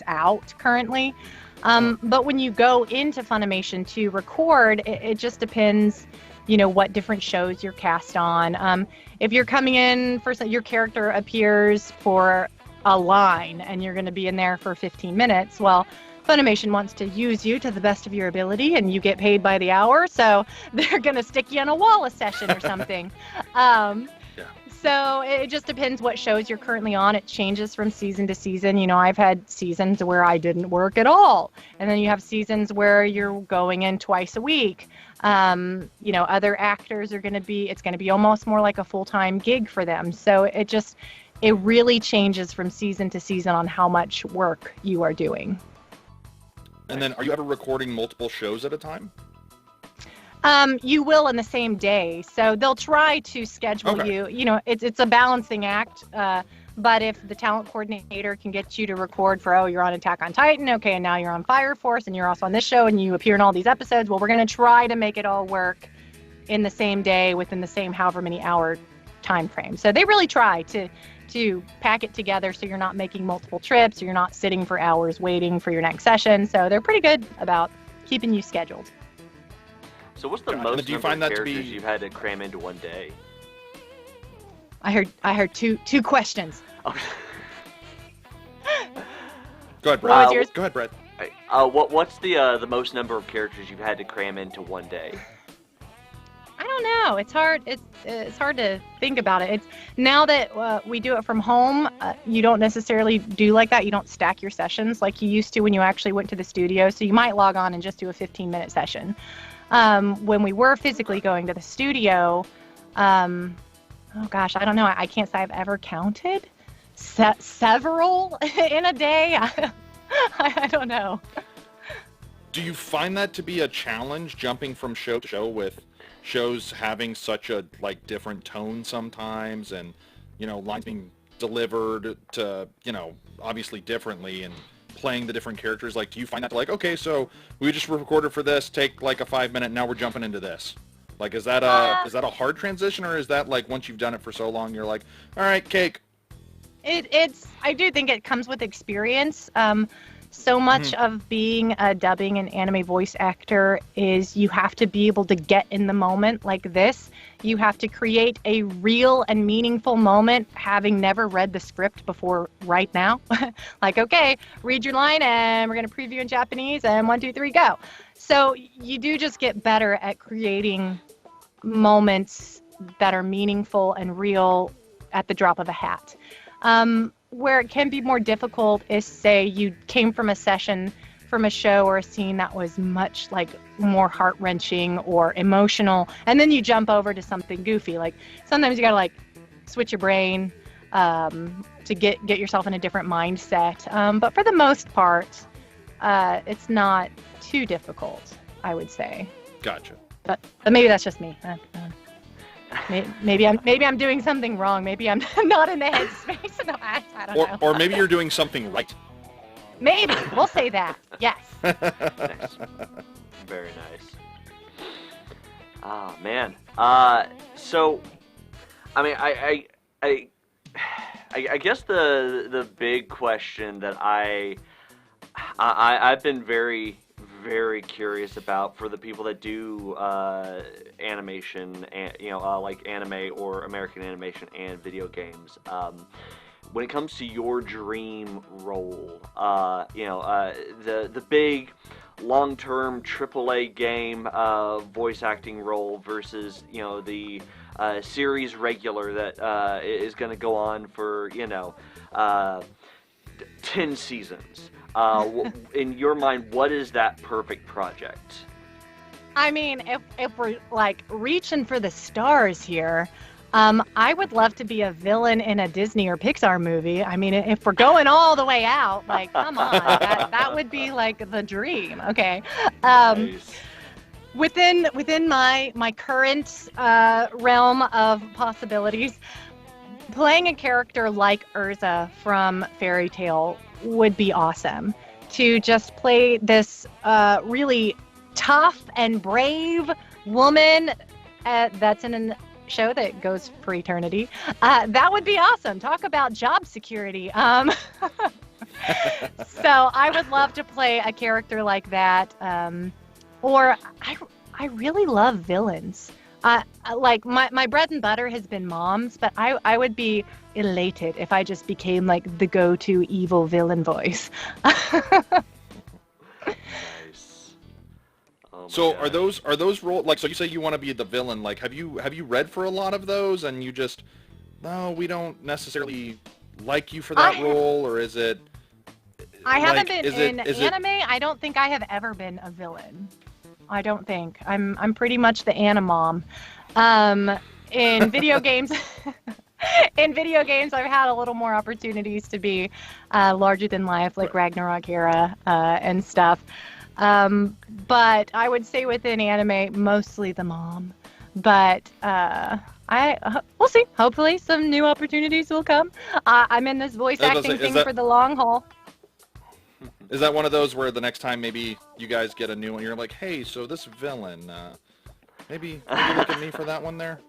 out currently. But when you go into Funimation to record, it just depends, you know, what different shows you're cast on. If you're coming in for your character appears for a line and you're going to be in there for 15 minutes, well, Funimation wants to use you to the best of your ability, and you get paid by the hour, so they're going to stick you in a Wallace session or something. So it just depends what shows you're currently on. It changes from season to season. You know, I've had seasons where I didn't work at all, and then you have seasons where you're going in twice a week. You know, other actors are going to be, it's going to be almost more like a full-time gig for them. So it really changes from season to season on how much work you are doing. And then, are you ever recording multiple shows at a time? You will in the same day. So they'll try to schedule you. You know, it's a balancing act. But if the talent coordinator can get you to record for, you're on Attack on Titan, okay, and now you're on Fire Force, and you're also on this show, and you appear in all these episodes, well, we're going to try to make it all work in the same day within the same however many hour time frame. So they really try to pack it together so you're not making multiple trips, or you're not sitting for hours waiting for your next session. So they're pretty good about keeping you scheduled. So what's the most number of characters you've had to cram into one day? I heard two questions. Okay. Go ahead, Brad. Go ahead, Brad. What's the most number of characters you've had to cram into one day? I don't know. It's hard. It's hard to think about it. It's now that we do it from home. You don't necessarily do like that. You don't stack your sessions like you used to when you actually went to the studio. So you might log on and just do a 15-minute session. When we were physically going to the studio, oh gosh, I don't know. I can't say I've ever counted several in a day. I don't know. Do you find that to be a challenge, jumping from show to show, with shows having such a different tone sometimes, and, you know, lines being delivered to, obviously differently, and playing the different characters? Like, do you find that like, okay, so we just recorded for this, take like a 5-minute, now we're jumping into this? Like, is that a hard transition, or is that like once you've done it for so long, you're like, all right, cake? I do think it comes with experience. So much of being a dubbing and anime voice actor is you have to be able to get in the moment like this. You have to create a real and meaningful moment, having never read the script before right now. Like, okay, read your line and we're going to preview in Japanese and 1, 2, 3, go. So you do just get better at creating moments that are meaningful and real at the drop of a hat. Where it can be more difficult is, say, you came from a session from a show or a scene that was much like more heart-wrenching or emotional, and then you jump over to something goofy. Like, sometimes you gotta like switch your brain to get yourself in a different mindset. But for the most part, it's not too difficult, I would say. Gotcha. But maybe that's just me. Maybe I'm doing something wrong. Maybe I'm not in the headspace. No, I don't know. Or maybe you're doing something right. Maybe. We'll say that. Yes. Nice. Very nice. Oh, man. So, I mean, I guess the big question that I've been very curious about for the people that do animation, and like anime or American animation and video games. When it comes to your dream role, the big long-term AAA game voice acting role versus the series regular that is going to go on for 10 seasons. In your mind, what is that perfect project? I mean, if we're like reaching for the stars here, I would love to be a villain in a Disney or Pixar movie. I mean, if we're going all the way out, like, come on, that would be like the dream. Okay. Nice. Within my current realm of possibilities, playing a character like Urza from Fairy Tail would be awesome. To just play this really tough and brave woman that's in a show that goes for eternity. That would be awesome. Talk about job security. So I would love to play a character like that. Or I really love villains. Like my bread and butter has been moms, but I would be elated if I just became like the go-to evil villain voice. Nice. Oh So my are those roles, like, so you say you want to be the villain, like, have you read for a lot of those, and you just, no, we don't necessarily like you for that role, or is it? I haven't been in is anime. I don't think I have ever been a villain. I don't think. I'm pretty much the Animom. In video games, I've had a little more opportunities to be larger than life, like Ragnarok era and stuff. But I would say within anime, mostly the mom. But we'll see. Hopefully, some new opportunities will come. I'm in this voice acting thing for the long haul. Is that one of those where the next time maybe you guys get a new one, you're like, hey, so this villain, maybe look at me for that one there?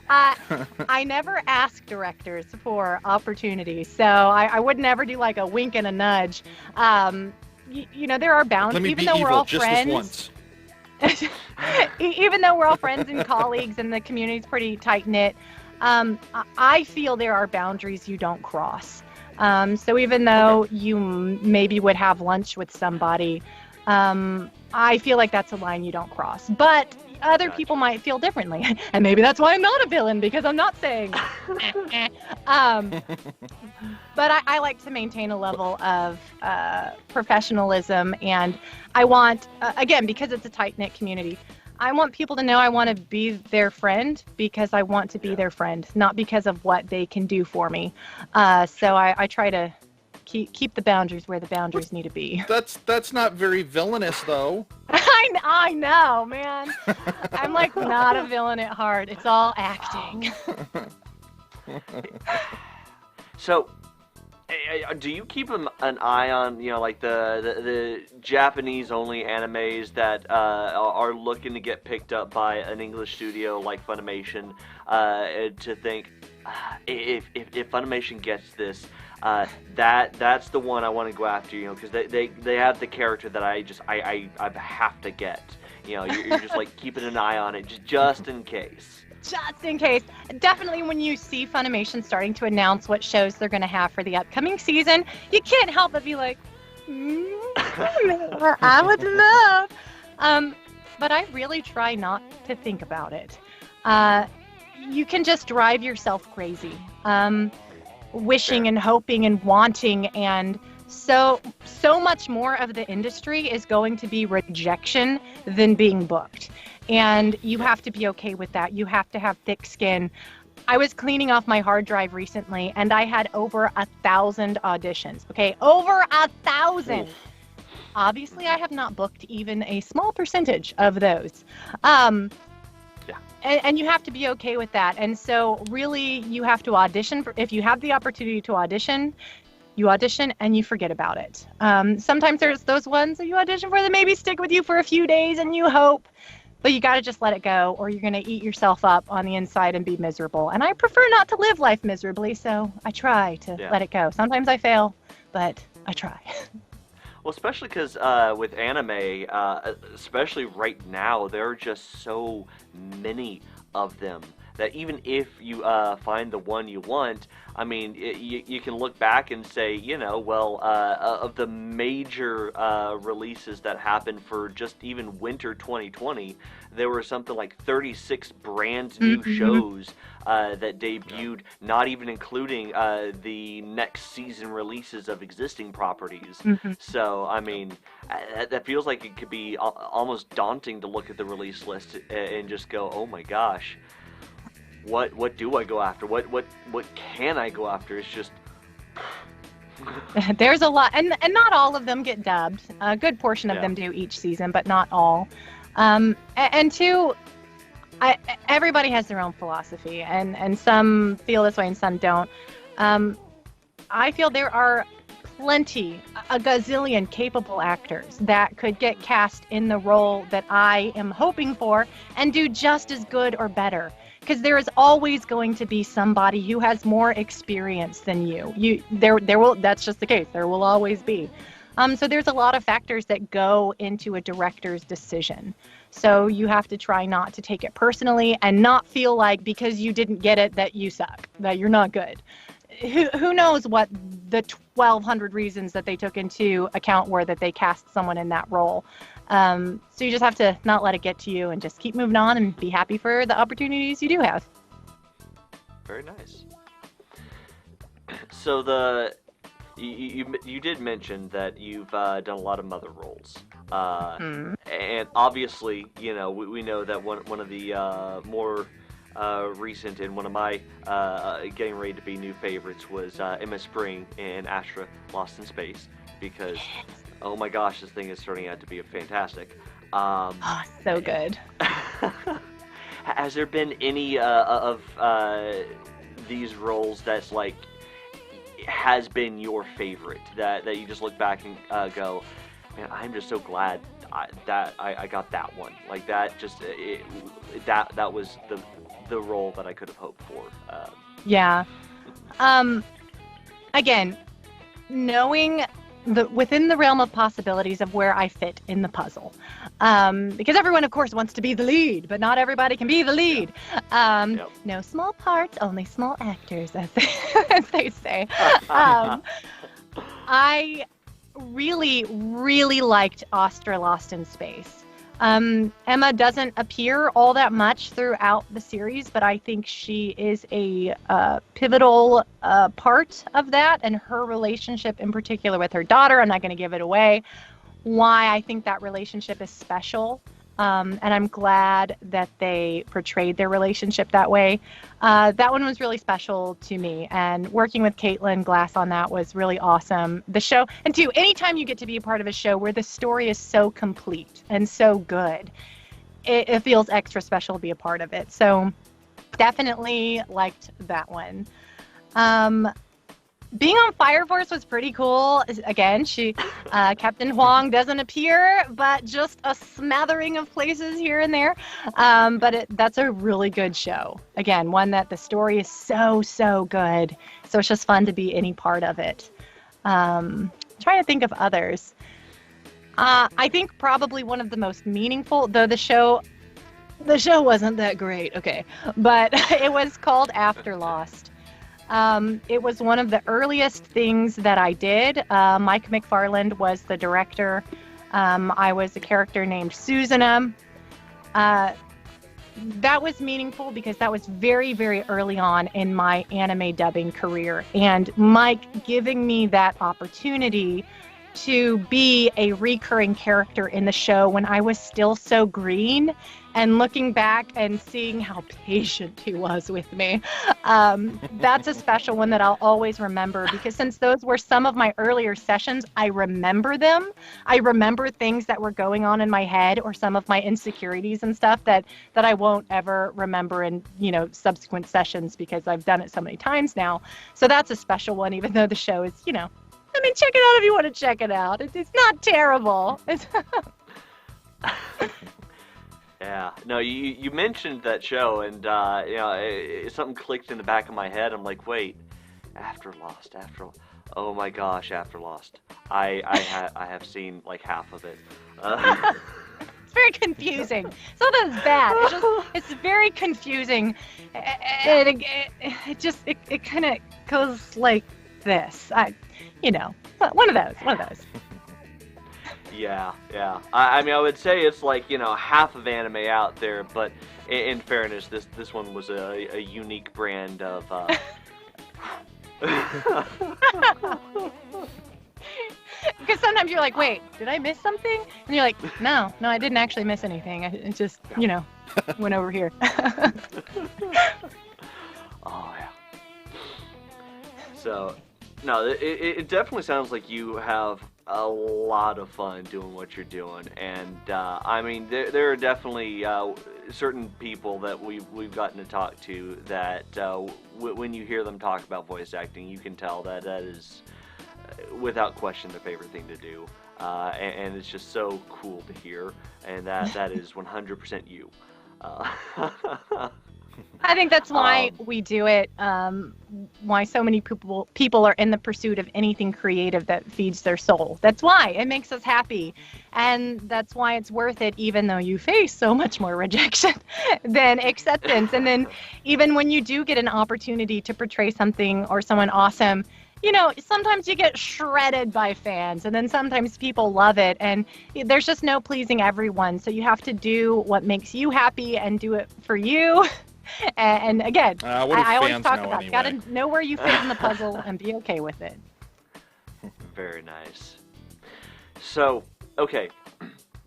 I never ask directors for opportunities, so I would never do like a wink and a nudge. There are boundaries, even though we're all friends. Even though we're all friends and colleagues and the community's pretty tight-knit, I feel there are boundaries you don't cross. So even though you maybe would have lunch with somebody, I feel like that's a line you don't cross. But other people might feel differently. And maybe that's why I'm not a villain, because I'm not saying. But I like to maintain a level of professionalism. And I want, again, because it's a tight-knit community, I want people to know I want to be their friend because I want to be their friend, not because of what they can do for me. So I try to keep the boundaries where the boundaries need to be. That's not very villainous, though. I know, man. I'm like not a villain at heart. It's all acting. So, do you keep an eye on, like the Japanese-only animes that are looking to get picked up by an English studio like Funimation, to think, if Funimation gets this, that's the one I want to go after, because they have the character that I have to get. You're just like keeping an eye on it just in case. Just in case. Definitely when you see Funimation starting to announce what shows they're going to have for the upcoming season, you can't help but be like, I would love. But I really try not to think about it. You can just drive yourself crazy. Wishing and hoping and wanting, and so much more of the industry is going to be rejection than being booked. And you have to be okay with that. You have to have thick skin. I was cleaning off my hard drive recently, and I had over 1,000 auditions. Okay, over 1,000. Oof. Obviously, I have not booked even a small percentage of those. And you have to be okay with that. And so really, you have to audition. If you have the opportunity to audition, you audition and you forget about it. Sometimes there's those ones that you audition for that maybe stick with you for a few days and you hope. But you got to just let it go, or you're going to eat yourself up on the inside and be miserable. And I prefer not to live life miserably, so I try to let it go. Sometimes I fail, but I try. Well, especially because with anime, especially right now, there are just so many of them that even if you find the one you want, I mean, you can look back and say, of the major releases that happened for just even winter 2020, there were something like 36 brand new shows that debuted, not even including the next season releases of existing properties. So, I mean, that feels like it could be almost daunting to look at the release list and just go, oh my gosh. What do I go after? What can I go after? It's just there's a lot, and not all of them get dubbed. A good portion of them do each season, but not all. And two, everybody has their own philosophy, and some feel this way and some don't. I feel there are plenty, a gazillion capable actors that could get cast in the role that I am hoping for and do just as good or better. Because there is always going to be somebody who has more experience than you. That's just the case. There will always be. So there's a lot of factors that go into a director's decision. So you have to try not to take it personally and not feel like because you didn't get it that you suck, that you're not good. Who knows what the 1,200 reasons that they took into account were that they cast someone in that role. So you just have to not let it get to you and just keep moving on and be happy for the opportunities you do have. Very nice. So you did mention that you've done a lot of mother roles. And obviously, we know that one of the more recent and one of my getting ready to be new favorites was Emma Spring in Astra Lost in Space, because oh my gosh, this thing is turning out to be fantastic. So good. Has there been any of these roles that's like has been your favorite that you just look back and go, man, I'm just so glad that I got that one. Like that, just that was the role that I could have hoped for. Yeah. Again, knowing within the realm of possibilities of where I fit in the puzzle. Because everyone, of course, wants to be the lead, but not everybody can be the lead. No small parts, only small actors, as they say. I really, really liked Astra Lost in Space. Emma doesn't appear all that much throughout the series, but I think she is a pivotal part of that, and her relationship in particular with her daughter. I'm not going to give it away why I think that relationship is special, and I'm glad that they portrayed their relationship that way. That one was really special to me, and working with Caitlin Glass on that was really awesome. The show, and two, anytime you get to be a part of a show where the story is so complete and so good, it feels extra special to be a part of it. So Definitely liked that one. Being on Fire Force was pretty cool. Again, Captain Huang doesn't appear, but just a smattering of places here and there. But that's a really good show. Again, one that the story is so good. So it's just fun to be any part of it. Trying to think of others. I think probably one of the most meaningful, though the show wasn't that great, okay, but it was called Astra Lost. It was one of the earliest things that I did. Mike McFarland was the director. I was a character named Susanna. That was meaningful because that was very, very early on in my anime dubbing career. And Mike giving me that opportunity to be a recurring character in the show when I was still so green, and looking back and seeing how patient he was with me. That's a special one that I'll always remember, because since those were some of my earlier sessions, I remember them. I remember things that were going on in my head, or some of my insecurities and stuff that I won't ever remember in, subsequent sessions, because I've done it so many times now. So that's a special one, even though the show is, check it out if you want to check it out. It's not terrible. Yeah. No, you mentioned that show, and something clicked in the back of my head. I'm like, wait, After Lost. Oh my gosh, After Lost. I have seen like half of it. It's very confusing. It's not that it's bad. It's very confusing. It kind of goes like this. One of those. Yeah. I would say it's like, half of anime out there, but in fairness, this one was a unique brand of. Because sometimes you're like, wait, did I miss something? And you're like, no, I didn't actually miss anything. It just, went over here. Oh yeah. So. No, it definitely sounds like you have a lot of fun doing what you're doing, and there are definitely certain people that we've gotten to talk to that when you hear them talk about voice acting, you can tell that is without question their favorite thing to do, and it's just so cool to hear, and that is 100% you. I think that's why we do it, why so many people are in the pursuit of anything creative that feeds their soul. That's why. It makes us happy. And that's why it's worth it, even though you face so much more rejection than acceptance. And then even when you do get an opportunity to portray something or someone awesome, sometimes you get shredded by fans, and then sometimes people love it, and there's just no pleasing everyone. So you have to do what makes you happy and do it for you. And again, I always talk about you gotta know where you fit in the puzzle and be okay with it. Very nice. So, okay,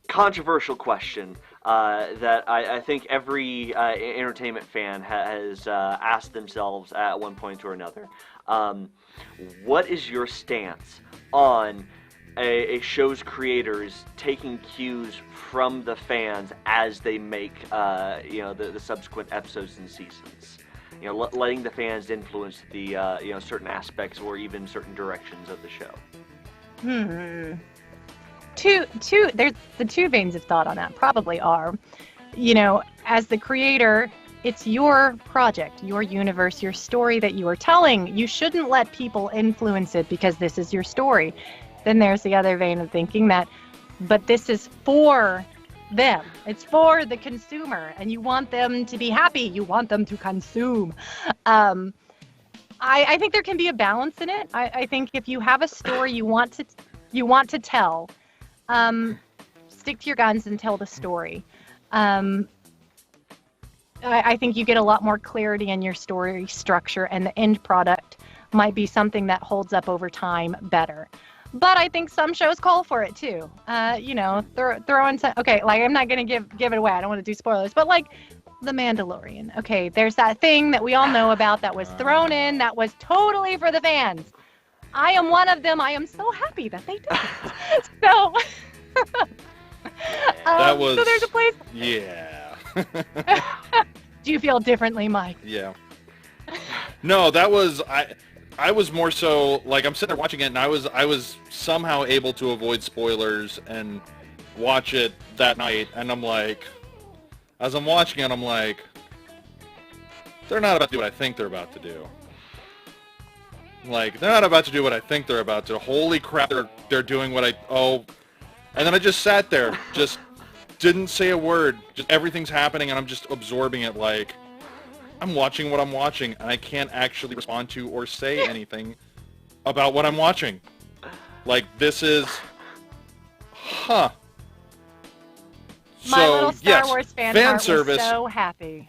controversial question that I think every entertainment fan has asked themselves at one point or another. What is your stance on a show's creators taking cues from the fans as they make the subsequent episodes and seasons? Letting the fans influence the certain aspects or even certain directions of the show. There's the two veins of thought on that probably are, as the creator, it's your project, your universe, your story that you are telling. You shouldn't let people influence it because this is your story. Then there's the other vein of thinking but this is for them. It's for the consumer, and you want them to be happy. You want them to consume. I think there can be a balance in it. I think if you have a story you want to tell, stick to your guns and tell the story. I think you get a lot more clarity in your story structure, and the end product might be something that holds up over time better. But I think some shows call for it too. Throw in some, okay, like I'm not gonna give it away. I don't want to do spoilers, but like The Mandalorian. Okay, there's that thing that we all know about that was thrown in that was totally for the fans. I am one of them. I am so happy that they did it. So that was. So there's a place. Yeah. Do you feel differently, Mike? Yeah. No, that was I was more so like I'm sitting there watching it, and I was somehow able to avoid spoilers and watch it that night, and I'm like, as I'm watching it, I'm like, they're not about to do what I think they're about to do. Like, they're not about to do what I think they're about to. Holy crap, they're doing what and then I just sat there, just didn't say a word. Just everything's happening, and I'm just absorbing it like, I'm watching what I'm watching, and I can't actually respond to or say anything about what I'm watching. Like, this is... Huh. My little Star Wars fan heart service. Was so happy.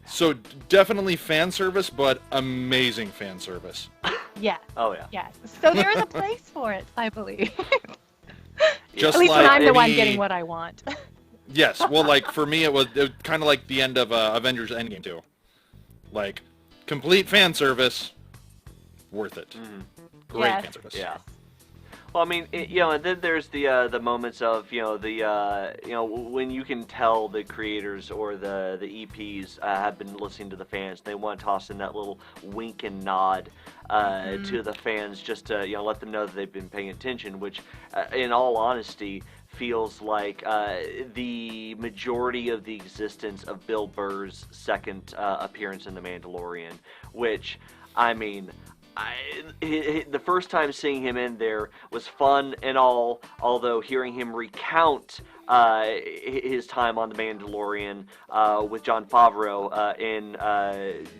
So, definitely fan service, but amazing fan service. Yes. Oh, yeah. Yes. So there is a place for it, I believe. Just At least like when I'm the one getting what I want. Yes, well, like, for me, it was kind of like the end of Avengers Endgame, too. Like, complete fan service, worth it. Great fan service. Yeah. Well, I mean, and then there's the moments of, when you can tell the creators or the EPs have been listening to the fans. They want to toss in that little wink and nod to the fans just to, let them know that they've been paying attention, which, in all honesty, feels like the majority of the existence of Bill Burr's second appearance in The Mandalorian, which, I mean... the first time seeing him in there was fun and all, although hearing him recount his time on The Mandalorian with Jon Favreau in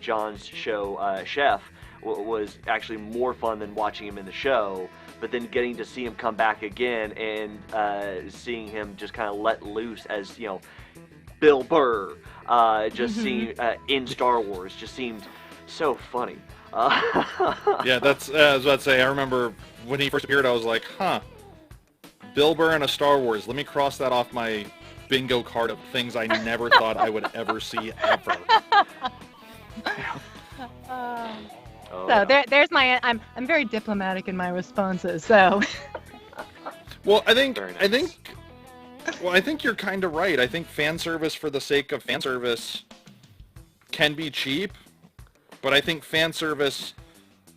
John's show Chef was actually more fun than watching him in the show. But then getting to see him come back again and seeing him just kind of let loose as, Bill Burr seemed in Star Wars just seemed so funny. Yeah, that's I was about to say, I remember when he first appeared, I was like, huh, Bill Burr in a Star Wars, let me cross that off my bingo card of things I never thought I would ever see, ever. There's my, I'm very diplomatic in my responses, so. Well, I think you're kind of right. I think fan service for the sake of fan service can be cheap. But I think fan service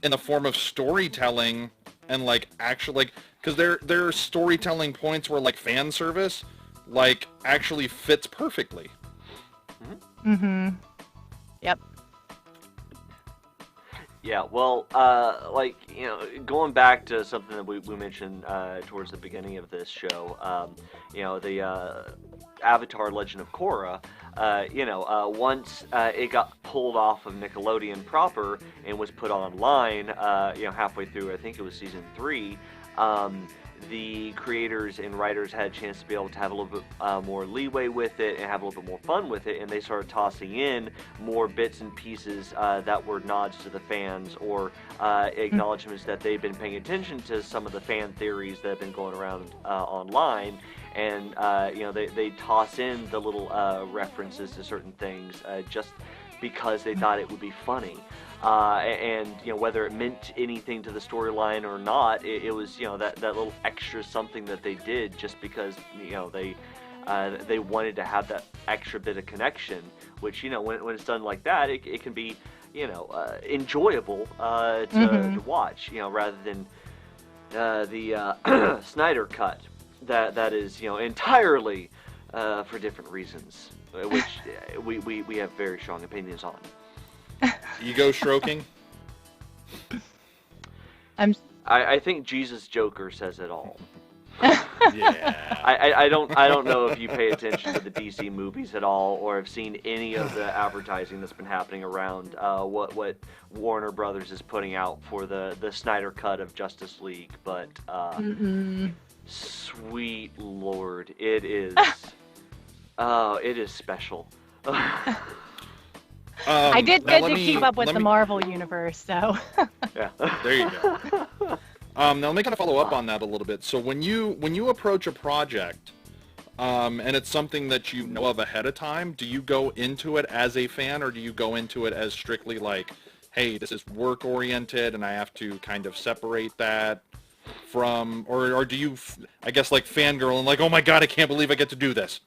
in the form of storytelling and, like, actually, like, because there are storytelling points where, like, fan service, like, actually fits perfectly. Yep. Yeah, well, going back to something that we mentioned towards the beginning of this show, the Avatar Legend of Korra, once it got pulled off of Nickelodeon proper and was put online, halfway through, I think it was season 3, the creators and writers had a chance to be able to have a little bit more leeway with it and have a little bit more fun with it, and they started tossing in more bits and pieces that were nods to the fans or acknowledgments that they've been paying attention to some of the fan theories that have been going around online. And, they toss in the little references to certain things just because they thought it would be funny. And whether it meant anything to the storyline or not, it was, that little extra something that they did just because, they wanted to have that extra bit of connection, which, when it's done like that, it can be, enjoyable to watch, rather than the Snyder cut. That is, entirely for different reasons, which we have very strong opinions on. Ego stroking? I think Jesus Joker says it all. Yeah. I don't know if you pay attention to the DC movies at all or have seen any of the advertising that's been happening around what Warner Brothers is putting out for the Snyder cut of Justice League, but sweet Lord, it is it is special. I did good to keep up with the Marvel universe, so. Yeah. There you go. Now let me kind of follow up on that a little bit. So when you approach a project, and it's something that you know of ahead of time, do you go into it as a fan, or do you go into it as strictly like, hey, this is work oriented, and I have to kind of separate that from, or do you, I guess, like fangirl and like, oh my god, I can't believe I get to do this?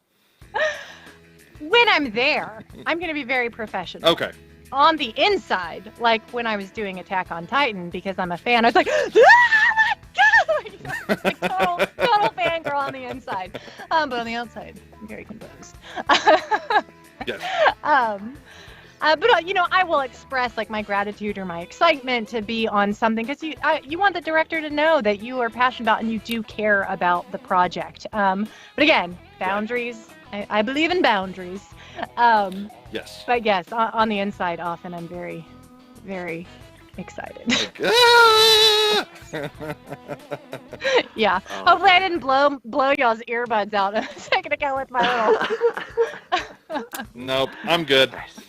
With when I'm there, I'm going to be very professional. Okay. On the inside, like when I was doing Attack on Titan, because I'm a fan, I was like, oh my god! Like total fangirl on the inside. But on the outside, I'm very composed. Yes. But I will express like my gratitude or my excitement to be on something, because you want the director to know that you are passionate about and you do care about the project. But again, boundaries. I believe in boundaries. Yes. But yes, on the inside, often I'm very, very excited. Yeah. Hopefully I didn't blow y'all's earbuds out a second ago with my little. Nope, I'm good. Nice.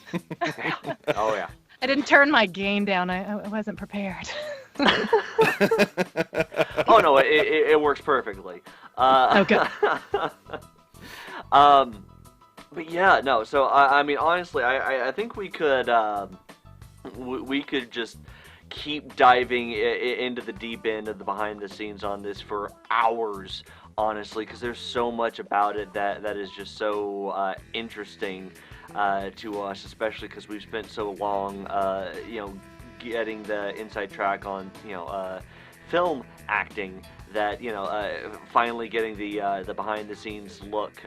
Oh yeah. I didn't turn my gain down. I wasn't prepared. Oh no, it works perfectly. Okay. But yeah, no. So I mean, honestly, I think we could just keep diving into the deep end of the behind the scenes on this for hours, honestly, because there's so much about it that is just so interesting to us, especially because we've spent so long, getting the inside track on, film acting, that finally getting the behind the scenes look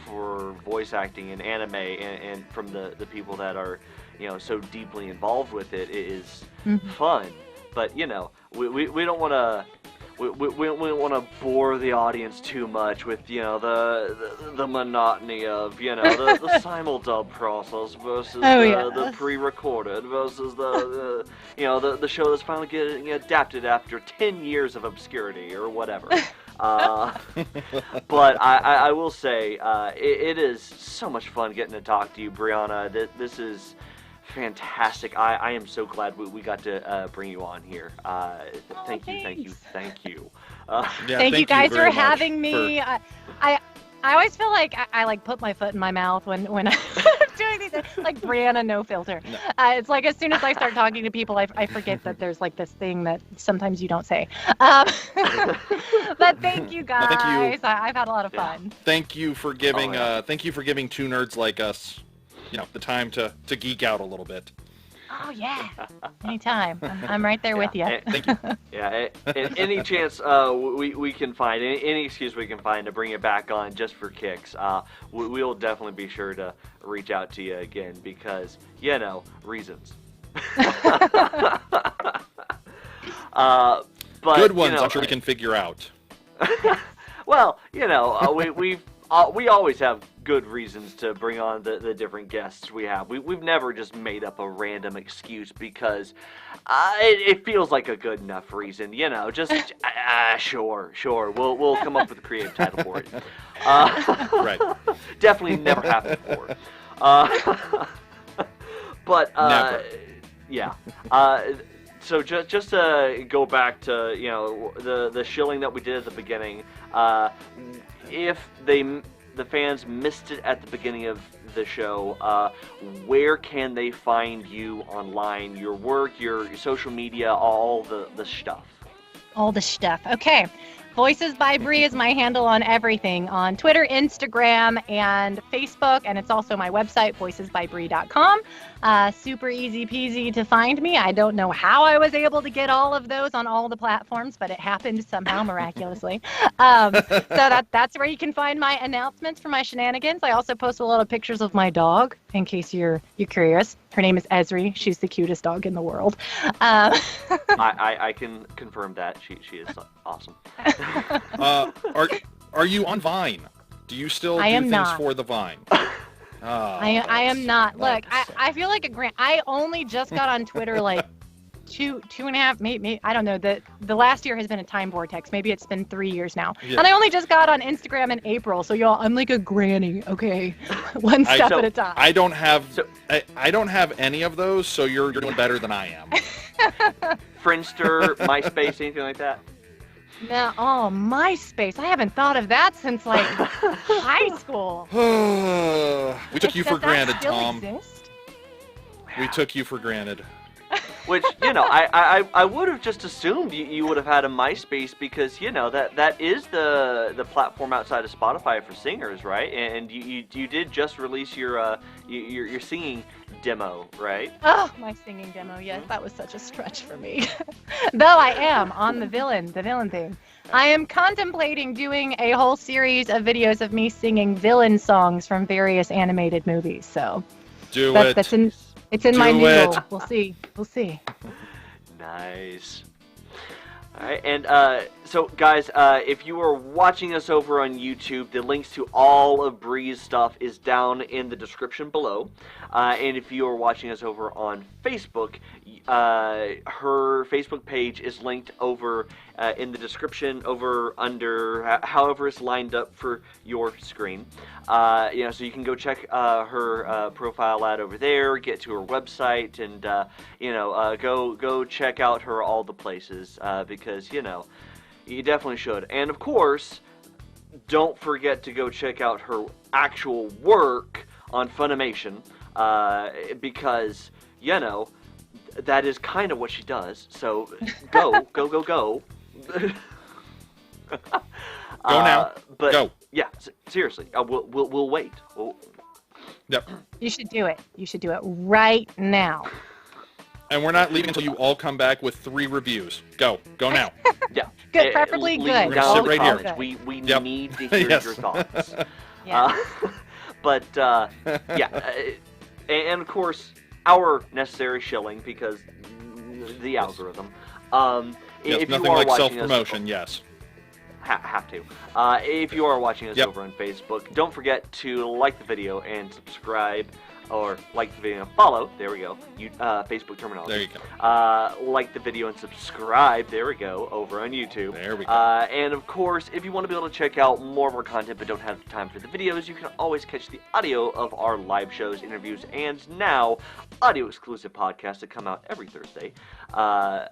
for voice acting in anime and from the people that are so deeply involved with it is fun. But we don't want to we don't want to bore the audience too much with the monotony of the simuldub process versus the pre-recorded versus the show that's finally getting adapted after 10 years of obscurity or whatever. But I will say it is so much fun getting to talk to you, Brianna. This is fantastic. I am so glad we got to bring you on here. Thank you. Thank you guys for having me. I always feel like I like put my foot in my mouth when I'm doing these, like Brianna no filter. No. It's like as soon as I start talking to people, I forget that there's like this thing that sometimes you don't say. But thank you guys. Thank you. I've had a lot of fun. Thank you for giving two nerds like us the time to geek out a little bit. Oh yeah, anytime. I'm right there with you. Thank you. Yeah, any chance we can find, any excuse we can find to bring it back on just for kicks, we'll definitely be sure to reach out to you again because reasons. But good ones. I'm sure we can figure out. Well, we always have good reasons to bring on the different guests we have. We've never just made up a random excuse because it feels like a good enough reason, just sure, we'll come up with a creative title for it. Right. Definitely never happened before. But never. Yeah. So just to go back to the shilling that we did at the beginning, if the fans missed it at the beginning of the show, where can they find you online, your work, your social media, all the stuff? All the stuff. Okay. Voices by Brie is my handle on everything, on Twitter, Instagram, and Facebook, and it's also my website, voicesbybrie.com. Super easy peasy to find me. I don't know how I was able to get all of those on all the platforms, but it happened somehow miraculously. So that's where you can find my announcements for my shenanigans. I also post a lot of pictures of my dog, in case you're curious. Her name is Esri. She's the cutest dog in the world. I can confirm that. She is awesome. Are you on Vine? Do you still do things for the Vine? I am not. Look, I feel like I only just got on Twitter like two and a half, maybe I don't know. The last year has been a time vortex. Maybe it's been 3 years now. Yeah. And I only just got on Instagram in April. So y'all, I'm like a granny. Okay, one step at a time. I don't have any of those. So you're doing better than I am. Friendster, MySpace, anything like that? No, MySpace. I haven't thought of that since like high school. We took you for granted, Tom. Exist? We took you for granted. Which, you know, I would have just assumed you would have had a MySpace because, you know, that is the platform outside of Spotify for singers, right? And you did just release your singing demo, right? Oh, my singing demo. Yes, that was such a stretch for me. Though I am on the villain theme. I am contemplating doing a whole series of videos of me singing villain songs from various animated movies. So it's in my new goal. We'll see. Nice. All right, and so guys, if you are watching us over on YouTube, the links to all of Bree's stuff is down in the description below. And if you are watching us over on Facebook, her Facebook page is linked over in the description, over under however it's lined up for your screen. You know, so you can go check her profile out over there, get to her website, and you know, go check out her all the places because, you know, you definitely should. And of course, don't forget to go check out her actual work on Funimation because, you know, that is kind of what she does. So go. Go now. But go. Yeah, seriously, we'll wait. Yep. You should do it. You should do it right now. And we're not leaving until you all come back with 3 reviews. Go now. Yeah. Good, preferably good. We're gonna sit right here. We Yep. need to hear Yes. your thoughts. Yeah. But yeah, and of course our necessary shilling because the algorithm. Yes, If nothing you are like watching self-promotion. us, Yes. have to. If you are watching us Yep. over on Facebook, don't forget to like the video and subscribe, or like the video and follow. There we go. Facebook terminology. There you go. Like the video and subscribe. There we go. Over on YouTube. There we go. And of course, if you want to be able to check out more of our content but don't have time for the videos, you can always catch the audio of our live shows, interviews, and now audio exclusive podcasts that come out every Thursday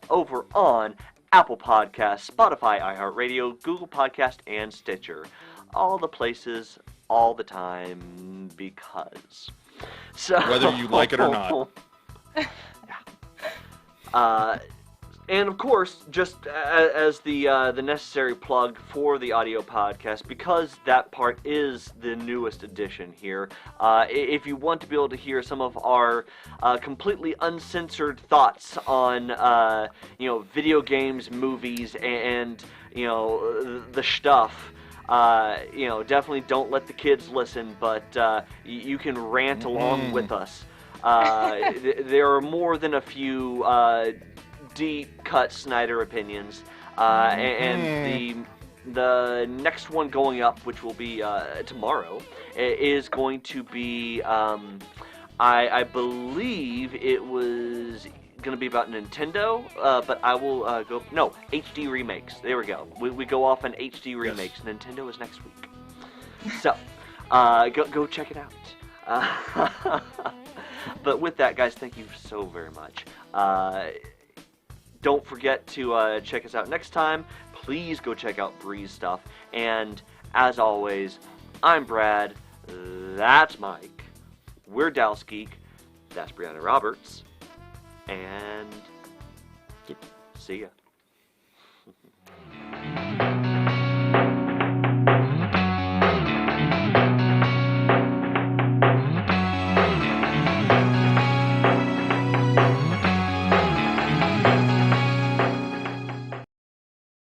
over on Apple Podcasts, Spotify, iHeartRadio, Google Podcast, and Stitcher. All the places, all the time, because. So, Whether you like it or not. And of course, just as the necessary plug for the audio podcast, because that part is the newest edition here, if you want to be able to hear some of our completely uncensored thoughts on you know, video games, movies, and you know, the stuff, you know, definitely don't let the kids listen, but you can rant along with us. There are more than a few deep cut Snyder opinions, and the next one going up, which will be tomorrow, is going to be I believe it was going to be about Nintendo, but I will go HD remakes. There we go. We go off on HD remakes. Yes. Nintendo is next week, so go check it out. But with that, guys, thank you so very much. Don't forget to check us out next time. Please go check out Bree's stuff. And as always, I'm Brad. That's Mike. We're Dallas Geek. That's Brianna Roberts. And see ya.